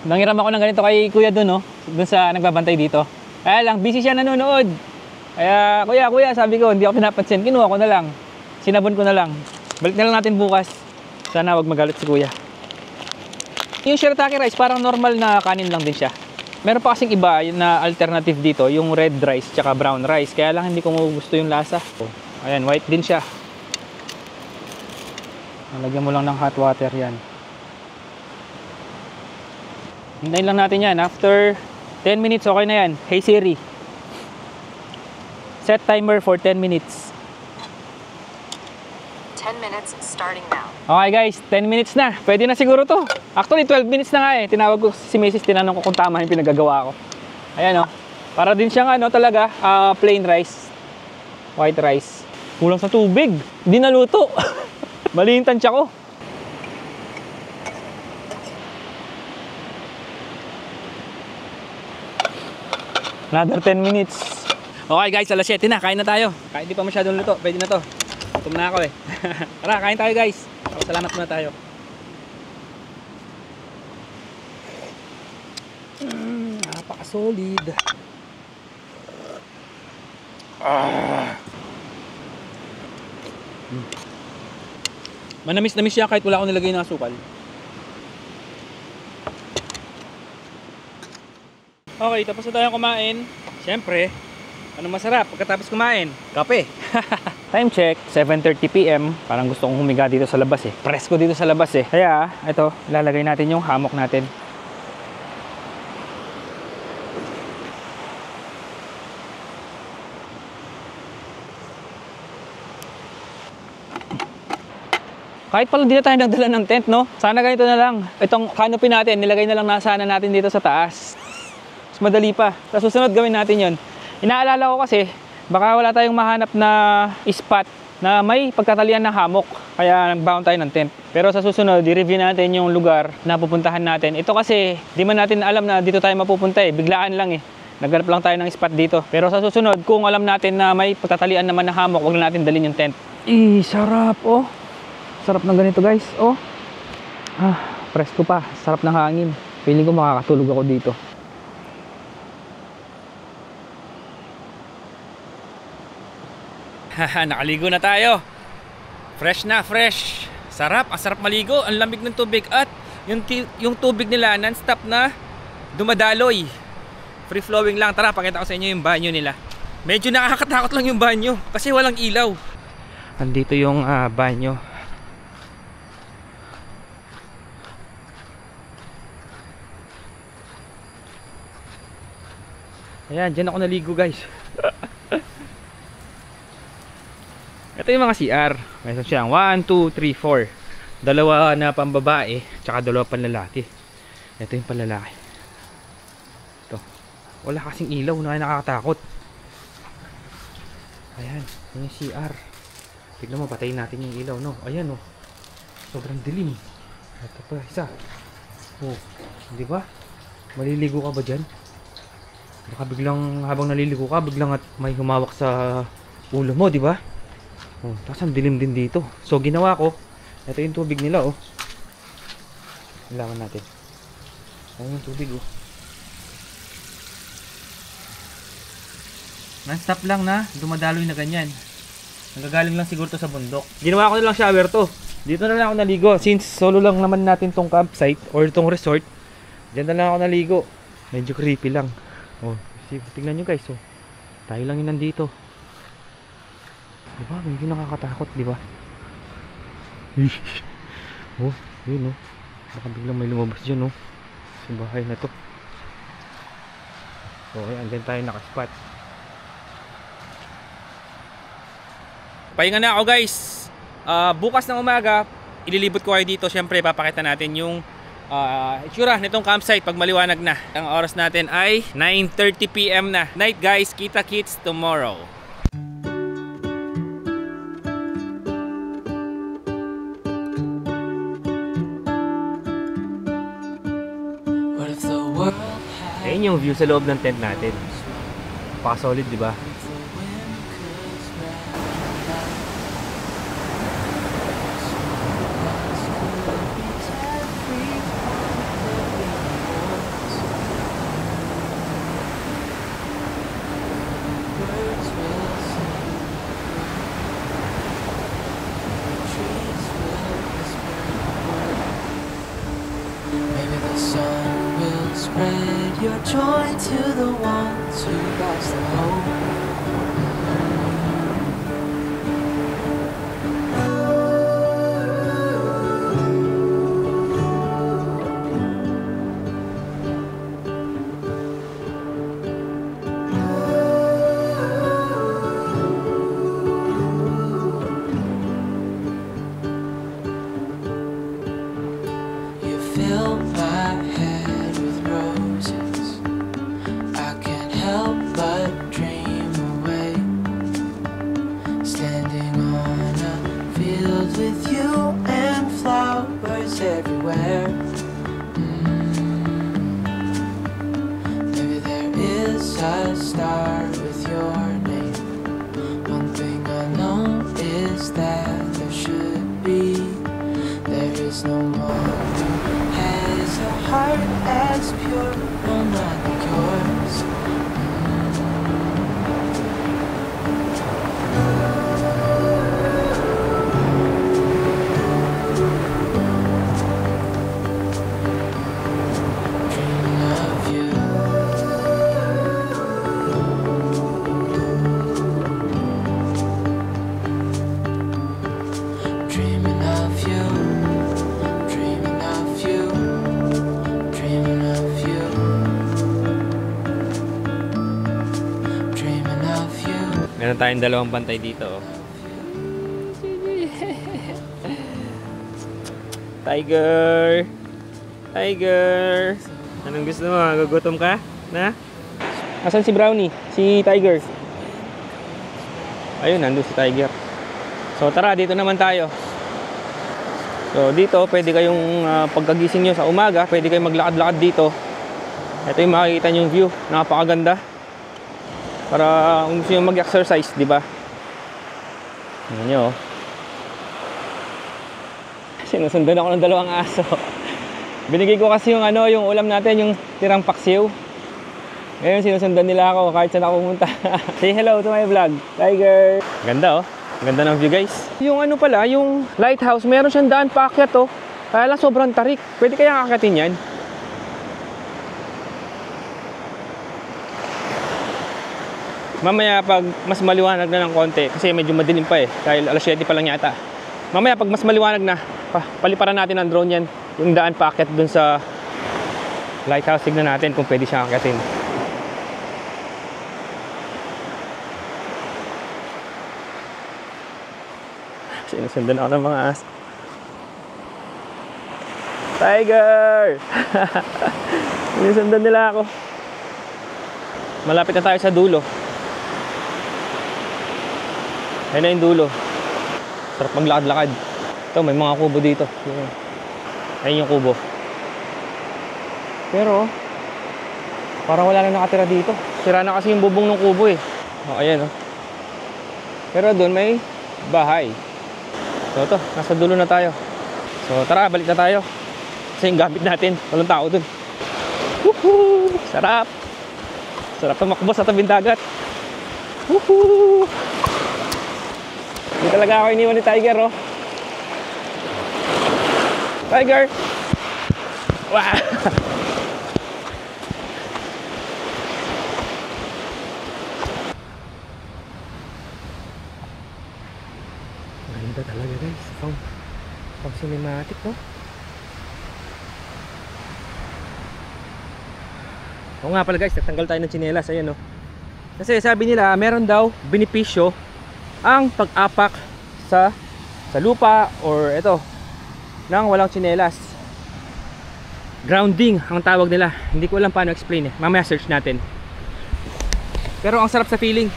Nangiram ako ng ganito kay kuya dun, no? Dun sa nagbabantay dito. Kaya lang, busy siya nanonood. Kaya, kuya, sabi ko, hindi ako pinapansin. Kinuha ko na lang. Sinabon ko na lang. Balik na lang natin bukas. Sana wag magalit si kuya. Yung shirataki rice, parang normal na kanin lang din siya. Meron pa kasing iba na alternative dito, yung red rice tsaka brown rice. Kaya lang hindi ko gusto yung lasa. Ayan, white din siya. Lagyan mo lang ng hot water yan. Hintayin lang natin yan. After 10 minutes, okay na yan. Hey Siri, set timer for 10 minutes. 10 minutes starting now. Okay guys, 10 minutes na. Pwede na siguro to. Actually, 12 minutes na nga eh. Tinawag ko si Mrs. Tinanong ko kung tama yung pinagagawa ko. Ayan o. Para din siyang ano talaga, plain rice. White rice. Kulang sa tubig. Hindi naluto. Mali yung tansya ko. Another 10 minutes. Okay guys, alas 7 na. Kain na tayo. Kahit di pa masyadong luto, pwede na to. Gutom na ako eh. Tara, kain tayo guys. Salamat muna tayo. Napaka-solid. Manamis-namis siya kahit wala akong nilagay ng asukal. Okay, tapos na tayong kumain. Siyempre, ano masarap pagkatapos kumain? Kape. Time check, 7:30 PM. Parang gusto kong humiga dito sa labas eh. Presko dito sa labas eh. Kaya, ito, ilalagay natin yung hammock natin. Kahit pala di na tayo nagdala ng tent, no? Sana ganito na lang. Itong canopy natin, nilagay na lang sana natin dito sa taas. Mas madali pa. Sa susunod gawin natin yon. Inaalala ko kasi, baka wala tayong mahanap na spot na may pagtatalian ng hammock. Kaya nagbaon tayo ng tent. Pero sa susunod, i-review natin yung lugar na pupuntahan natin. Ito kasi, di man natin alam na dito tayo mapupunta eh. Biglaan lang eh. Naghanap lang tayo ng spot dito. Pero sa susunod, kung alam natin na may pagtatalian naman ng hammock, wag na natin dalhin yung tent. Sarap oh. Sarap ng ganito guys. Oh. Presko pa. Sarap ng hangin. Feeling ko makakatulog ako dito. Nakaligo na tayo. Fresh na fresh. Sarap. Ang sarap maligo. Ang lamig ng tubig. At yung tubig nila non-stop na dumadaloy. Free flowing lang. Tara, pakita ko sa inyo yung banyo nila. Medyo nakakatakot lang yung banyo kasi walang ilaw. Andito yung banyo. Ayan, dyan ako naligo guys. Ito yung mga CR. Mayroon siyang 1, 2, 3, 4. Dalawa na pambabae, tsaka dalawa panlalaki. Ito yung panlalaki. Ito. Wala kasing ilaw na nakakatakot. Ayan, yung CR. Tignan mo, patayin natin yung ilaw, no? Ayan, no? Sobrang dilim. Ito pa, isa. Oh, di ba? Maliligo ka ba dyan? Baka biglang habang naliligo ka, biglang at may humawak sa ulo mo, di ba? Oh, tapos ang dilim din dito. So ginawa ko, ito yung tubig nila oh. Ilawan natin. Ayan yung tubig oh. Non-stop lang na dumadaloy na ganyan. Nagagaling lang siguro to sa bundok. Ginawa ko na lang shower to. Dito na lang ako naligo. Since solo lang naman natin tong campsite or tong resort, diyan na lang ako naligo. Medyo creepy lang. Oh, tingnan nyo guys, oh. Tayo lang yun nandito. Diba? Medyo nakakatakot, diba? Oh, yun, oh. Baka biglang may lumabas dyan, oh. Sa bahay na to. Okay, andyan tayo nakaspot. Pahinga na ako guys. Bukas ng umaga, ililibot ko kayo dito. Siyempre, papakita natin yung itsura nitong campsite pag maliwanag na. Ang oras natin ay 9:30 PM na. Night guys, kita-kits tomorrow. Ayun yung view sa loob ng tent natin. Pa-solid, di ba? Spread your joy to the ones who lost their hope. field with you and flowers everywhere. Maybe there is a star with your name. One thing I know is that there should be. There is no one who has a heart as pure, no, not like yours. Meron tayong dalawang bantay dito. Oh. Tiger! Tiger! Anong gusto mo? Gugutom ka? Na? Asan si Brownie? Si Tiger? Ayun, nandun si Tiger. So tara, dito naman tayo. So dito, pwede kayong pagkagising nyo sa umaga, pwede kayong maglakad-lakad dito. Ito yung makikita nyo yung view. Napakaganda. Para kung gusto nyo mag-exercise, di ba? Ano nyo? Sinusundan ako ng dalawang aso. Binigay ko kasi yung yung ulam natin, yung tirang paksiw. Ngayon sinusundan nila ako kahit saan ako pumunta. Say hello to my vlog, Tiger. Ganda oh. Ganda ng view, guys. Yung pala, yung lighthouse, meron siyang daan paakyat oh. Kaya lang sobrang tarik. Pwede kaya kakyatin yan? Mamaya pag mas maliwanag na ng konti, kasi medyo madilim pa eh, dahil alas 7 pa lang yata. Mamaya pag mas maliwanag na, paliparan natin ng drone yan, yung daan paakyat dun sa lighthouse. Tignan natin kung pwede siya akyatin. Sinusundan ako ng mga aso. Tiger! Sinusundan nila ako. Malapit na tayo sa dulo. Ayun na yung dulo. Sarap maglakad-lakad. Ito, may mga kubo dito. Ayun yung kubo. Pero parang wala na nakatira dito. Sira na kasi yung bubong ng kubo eh. O, ayan o. Pero doon may bahay. So ito, nasa dulo na tayo. So tara, balik na tayo. Kasi yung gamit natin, walang tao doon. Woohoo! Sarap! Sarap tumakbo sa tabing dagat. Woohoo! Hindi talaga ako iniwan ni Tiger, oh. Tiger! Wow! Ganda talaga, guys. Pang cinematic, no? Oo nga pala, guys. Nagtanggal tayo ng tsinelas. Ayan, no? Kasi sabi nila, meron daw benepisyo ang pag-apak sa lupa or ito nang walang tsinelas. Grounding ang tawag nila. Hindi ko alam paano explain eh. Mamaya search natin. Pero ang sarap sa feeling.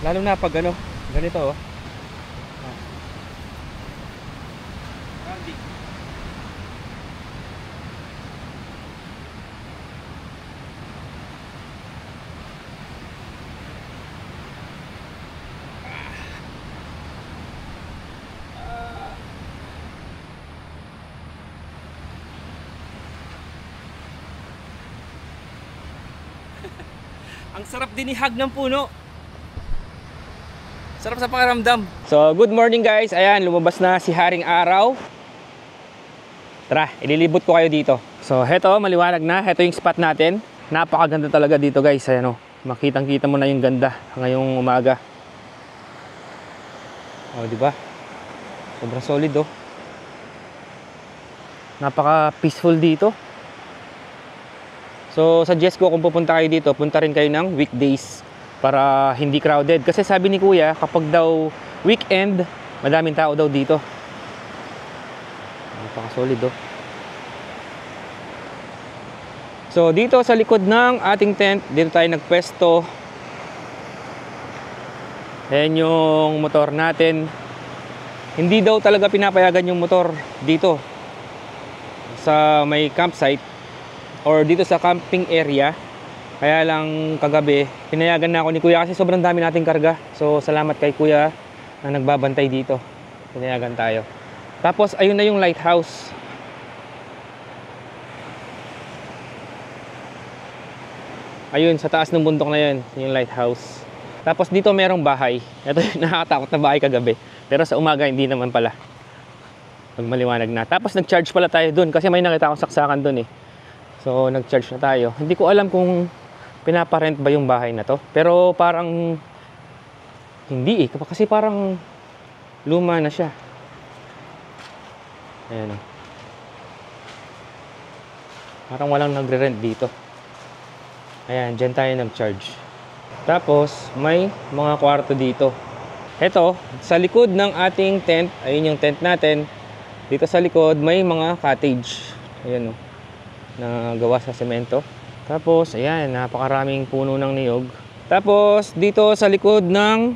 Lalo na pag ganito oh. Grounding. Ang sarap din ihag ng puno. Sarap sa pakiramdam. So, good morning guys. Ayan, lumabas na si Haring Araw. Tara, ililibot ko kayo dito. So, heto, maliwanag na. Heto yung spot natin. Napakaganda talaga dito guys. Ayan o, makitang-kita mo na yung ganda ngayong umaga. O, diba? Sobrang solid oh. Napaka-peaceful dito. So, suggest ko kung pupunta kayo dito, punta rin kayo ng weekdays para hindi crowded. Kasi sabi ni Kuya, kapag daw weekend, madaming tao daw dito. Napaka-solid oh. So, dito sa likod ng ating tent, dito tayo nagpwesto. Ayan yung motor natin. hindi daw talaga pinapayagan yung motor dito sa may campsite or dito sa camping area. Kaya lang kagabi pinayagan na ako ni kuya kasi sobrang dami nating karga. So salamat kay kuya na nagbabantay dito, pinayagan tayo. Tapos ayun na yung lighthouse. Ayun sa taas ng bundok na yun, yung lighthouse. Tapos dito merong bahay. Ito yung nakakatakot na bahay kagabi, pero sa umaga hindi naman pala, pag maliwanag na. Tapos nag-charge pala tayo dun kasi may nakita akong saksakan dun eh. So nag-charge na tayo. Hindi ko alam kung pinaparent ba yung bahay na to, pero parang hindi eh, kasi parang luma na siya. Ayan o. Parang walang nagre-rent dito. Ayan, dyan tayo nag-charge. Tapos may mga kwarto dito. Ito, sa likod ng ating tent, ayun yung tent natin. Dito sa likod may mga cottage. Ayan o, na gawa sa semento. Tapos ayan, napakaraming puno ng niyog. Tapos dito sa likod ng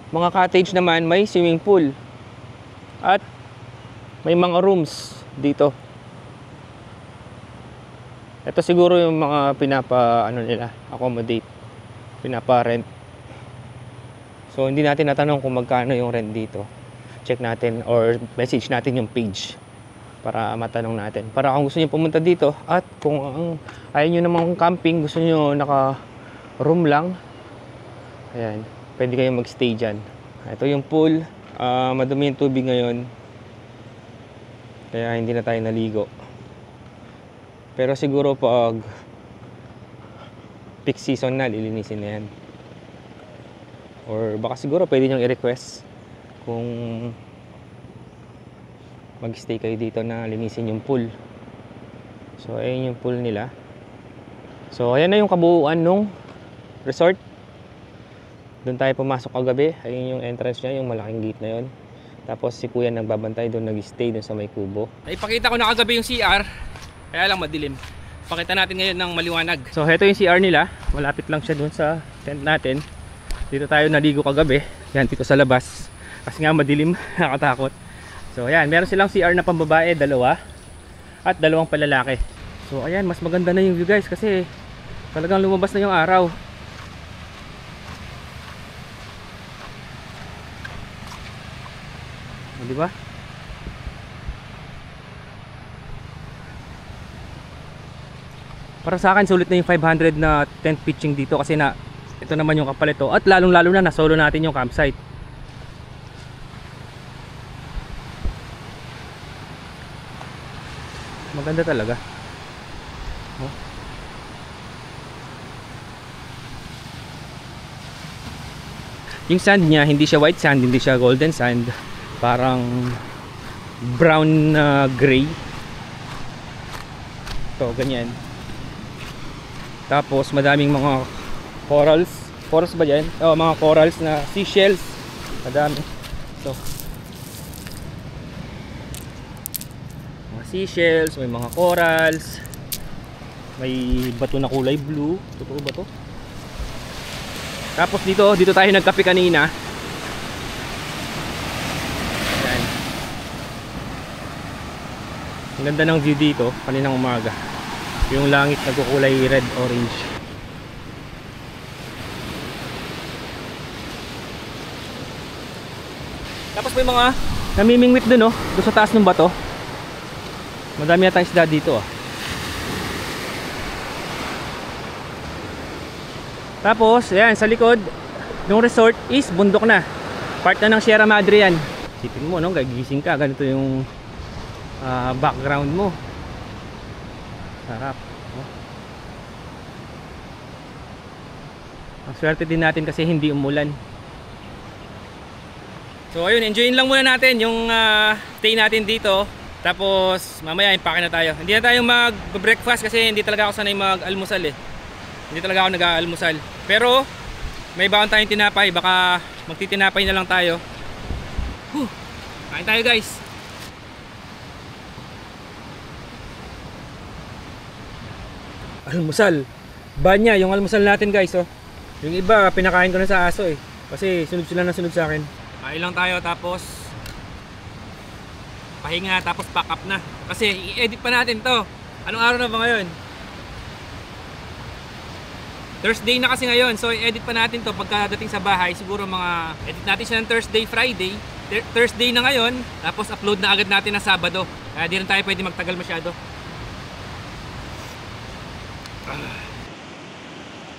mga cottage naman may swimming pool. At may mga rooms dito. Ito siguro yung mga accommodate, pinapa-rent. So hindi natin natanong kung magkano yung rent dito. Check natin or message natin yung page para matanong natin. Para kung gusto niyo pumunta dito at kung ayaw niyo namang camping, gusto niyo naka-room lang, ayan, pwede kayong magstay dyan. Ito yung pool. Madumi yung tubig ngayon, kaya hindi na tayo naligo. Pero siguro pag peak season na, lilinisin na yan. Or baka siguro pwede nyo i-request kung mag-stay kayo dito na linisin yung pool. So ayun yung pool nila. So ayan na yung kabuuan nung resort. Doon tayo pumasok kagabi. Ayun yung entrance niya, yung malaking gate na yun. Tapos si kuya nagbabantay doon, nag-stay doon sa may kubo. Ipakita ko na kagabi yung CR, kaya lang madilim. Pakita natin ngayon ng maliwanag. So ito yung CR nila, malapit lang siya doon sa tent natin. Dito tayo naligo kagabi. Yan, dito sa labas. Kasi nga madilim, nakatakot. So ayan, meron silang CR na pambabae, dalawa. At dalawang palalaki. So ayan, mas maganda na yung view guys kasi talagang lumabas na yung araw. Di ba? Para sa akin sulit na yung 500 na tent pitching dito kasi na ito naman yung kapalit to. At lalong lalo na solo natin yung campsite. Maganda talaga. Oh. Yung sand niya hindi siya white sand, hindi siya golden sand. Parang brown na gray. Ito, ganyan. Tapos madaming mga corals. Corals ba yan? Oh, mga corals na seashells. Madami. So, mga seashells, may mga corals. May bato na kulay blue. Totoo ba to? Tapos dito tayo nagkape kanina. Ang ganda ng view dito kaninang umaga. Yung langit nagkukulay red orange. Tapos may mga namimingwit dun oh, doon sa taas ng bato. Madami yata isda dito oh. Tapos ayan, sa likod ng resort is bundok na. Part na ng Sierra Madre yan. Sipin mo no, gagising ka, ganito yung background mo. Sarap. Oh. Ang swerte din natin kasi hindi umulan. So ayun, enjoyin lang muna natin yung stay natin dito. Tapos mamaya impake na tayo. Hindi na tayo mag-breakfast kasi hindi talaga ako sanay mag-almusal eh. Hindi talaga ako nag-aalmusal. Pero may baon tayong tinapay, baka magtitinapay na lang tayo. Kain tayo guys. Almusal. Banya yung almusal natin guys oh. Yung iba pinakain ko na sa aso eh. Kasi sunod sila na sunod sa akin. Kain lang tayo tapos pahinga, tapos pack up na. Kasi i-edit pa natin to. Anong araw na ba ngayon? Thursday na kasi ngayon, so i-edit pa natin to pagkadating sa bahay. Siguro mga edit natin siya ng Thursday, Friday. Thursday na ngayon, tapos upload na agad natin na Sabado. Kaya di rin tayo pwede magtagal masyado.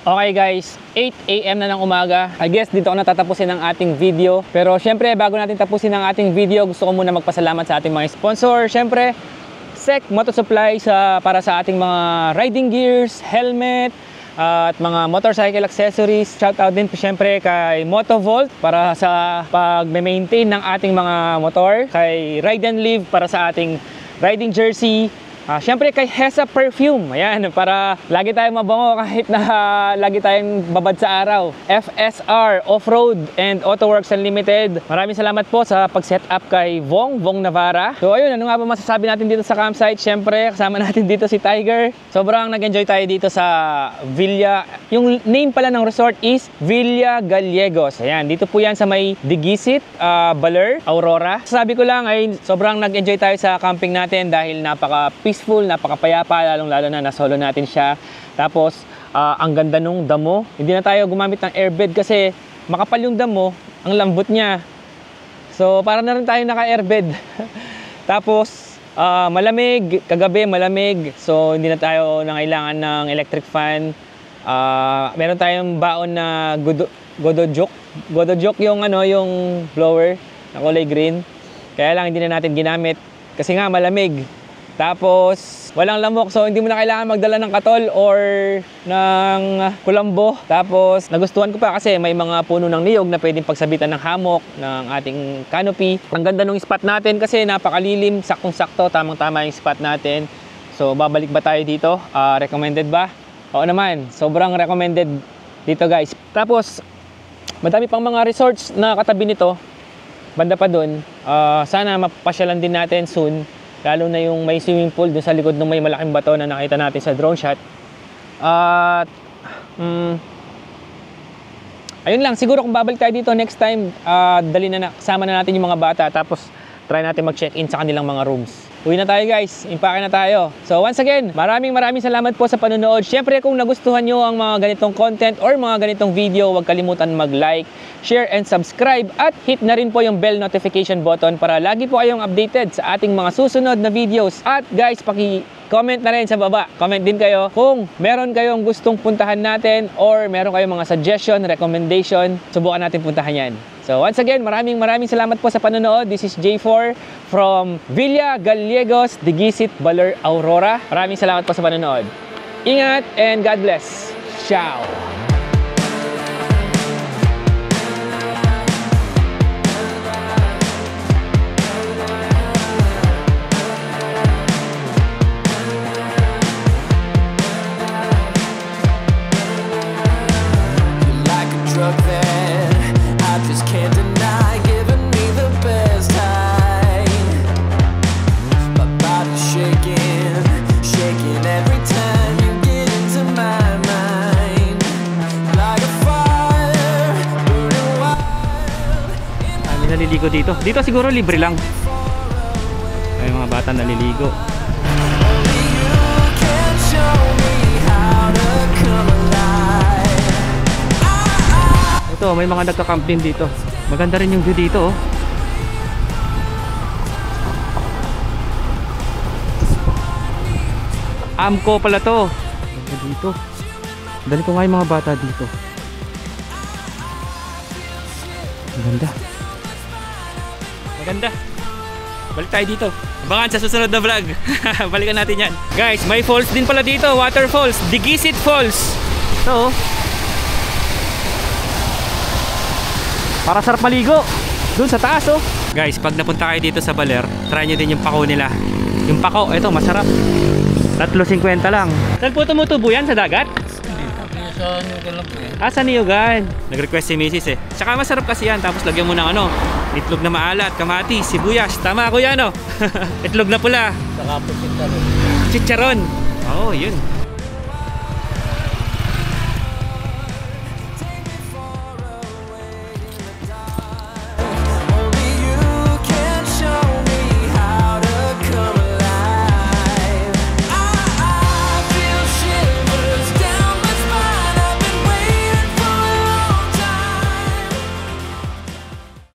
Okay guys, 8 AM na ng umaga. I guess dito ko natatapusin ang ating video. Pero syempre, bago natin tapusin ang ating video, gusto ko muna magpasalamat sa ating mga sponsor. Syempre, SEC Moto Supply para sa ating mga riding gears, helmet, at mga motorcycle accessories. Shout out din po syempre kay Motovolt para sa pag-maintain ng ating mga motor. Kay Ride and Live para sa ating riding jersey. Siyempre kay Hesa Perfume, ayan, para lagi tayong mabango kahit na lagi tayong babad sa araw. FSR Off-Road and Autoworks Unlimited. Maraming salamat po sa pag-set up kay Vong Navarra. So ayun, ano nga ba masasabi natin dito sa campsite? Siyempre, kasama natin dito si Tiger. Sobrang nag-enjoy tayo dito sa Villa. Yung name pala ng resort is Villa Gallegos. Ayan, dito po yan sa may Digisit, Baler, Aurora. Sabi ko lang ay sobrang nag-enjoy tayo sa camping natin dahil napaka-peaceful, napakapayapa, lalong-lalo na nasolo natin siya. Tapos, ang ganda nung damo. Hindi na tayo gumamit ng airbed kasi makapal yung damo, ang lambot niya. So, para na rin tayo naka-airbed. Tapos, malamig, kagabi malamig. So, hindi na tayo nangailangan ng electric fan. Meron tayong baon na Godojok yung yung blower na kulay green. Kaya lang hindi na natin ginamit kasi nga malamig. Tapos, walang lamok, so hindi mo na kailangan magdala ng katol or ng kulambo. Tapos, nagustuhan ko pa kasi may mga puno ng niyog na pwedeng pagsabitan ng hammock ng ating canopy. Ang ganda ng spot natin kasi napakalilim, saktong-sakto, tamang-tama yung spot natin. So, babalik ba tayo dito? Recommended ba? Oo naman, sobrang recommended dito guys. Tapos, madami pang mga resorts na katabi nito, banda pa dun. Sana mapasyalan din natin soon. Lalo na yung may swimming pool dun sa likod ng may malaking bato na nakita natin sa drone shot. At ayun lang, siguro kung babalik tayo dito next time, kasama na natin yung mga bata. Tapos try natin mag-check-in sa kanilang mga rooms. Uwi na tayo guys, impake na tayo. So once again, maraming salamat po sa panonood. Syempre kung nagustuhan nyo ang mga ganitong content or mga ganitong video, huwag kalimutan mag-like, share and subscribe at hit na rin po yung bell notification button para lagi po kayong updated sa ating mga susunod na videos. At guys, comment na rin sa baba. Comment din kayo kung meron kayong gustong puntahan natin or meron kayong mga suggestion, recommendation, subukan natin puntahan yan. So once again, maraming salamat po sa panonood. This is J4 from Villa Gallegos, Digisit, Baler, Aurora. Maraming salamat po sa panonood. Ingat and God bless. Ciao! Naliligo dito. Dito siguro libre lang. Ay mga bata naliligo. Ito, may mga nagka-camp din dito. Maganda rin yung view dito, oh. Amco pala to. Dito. Dali ko nga yung mga bata dito. Maganda. Maganda. Balik tayo dito. Abangan sa susunod na vlog. Balikan natin yan. Guys, may falls din pala dito. Waterfalls. Digisit Falls. So, para sarap maligo. Doon sa taas, oh. Guys, pag napunta kayo dito sa Baler, try nyo din yung pako nila. Yung pako, ito, masarap. 3.50 lang. Saan po tumutubo yan? Sa dagat? Sa Niyugan lang po eh. Sa Niyugan. Nag-request si Mrs. eh. Tsaka masarap kasi yan. Tapos lagyan mo ng itlog na maalat, kamatis, sibuyas. Tama ko yan, oh. Itlog na pula. Saka po chicharon. Chicharon. Oo, yun.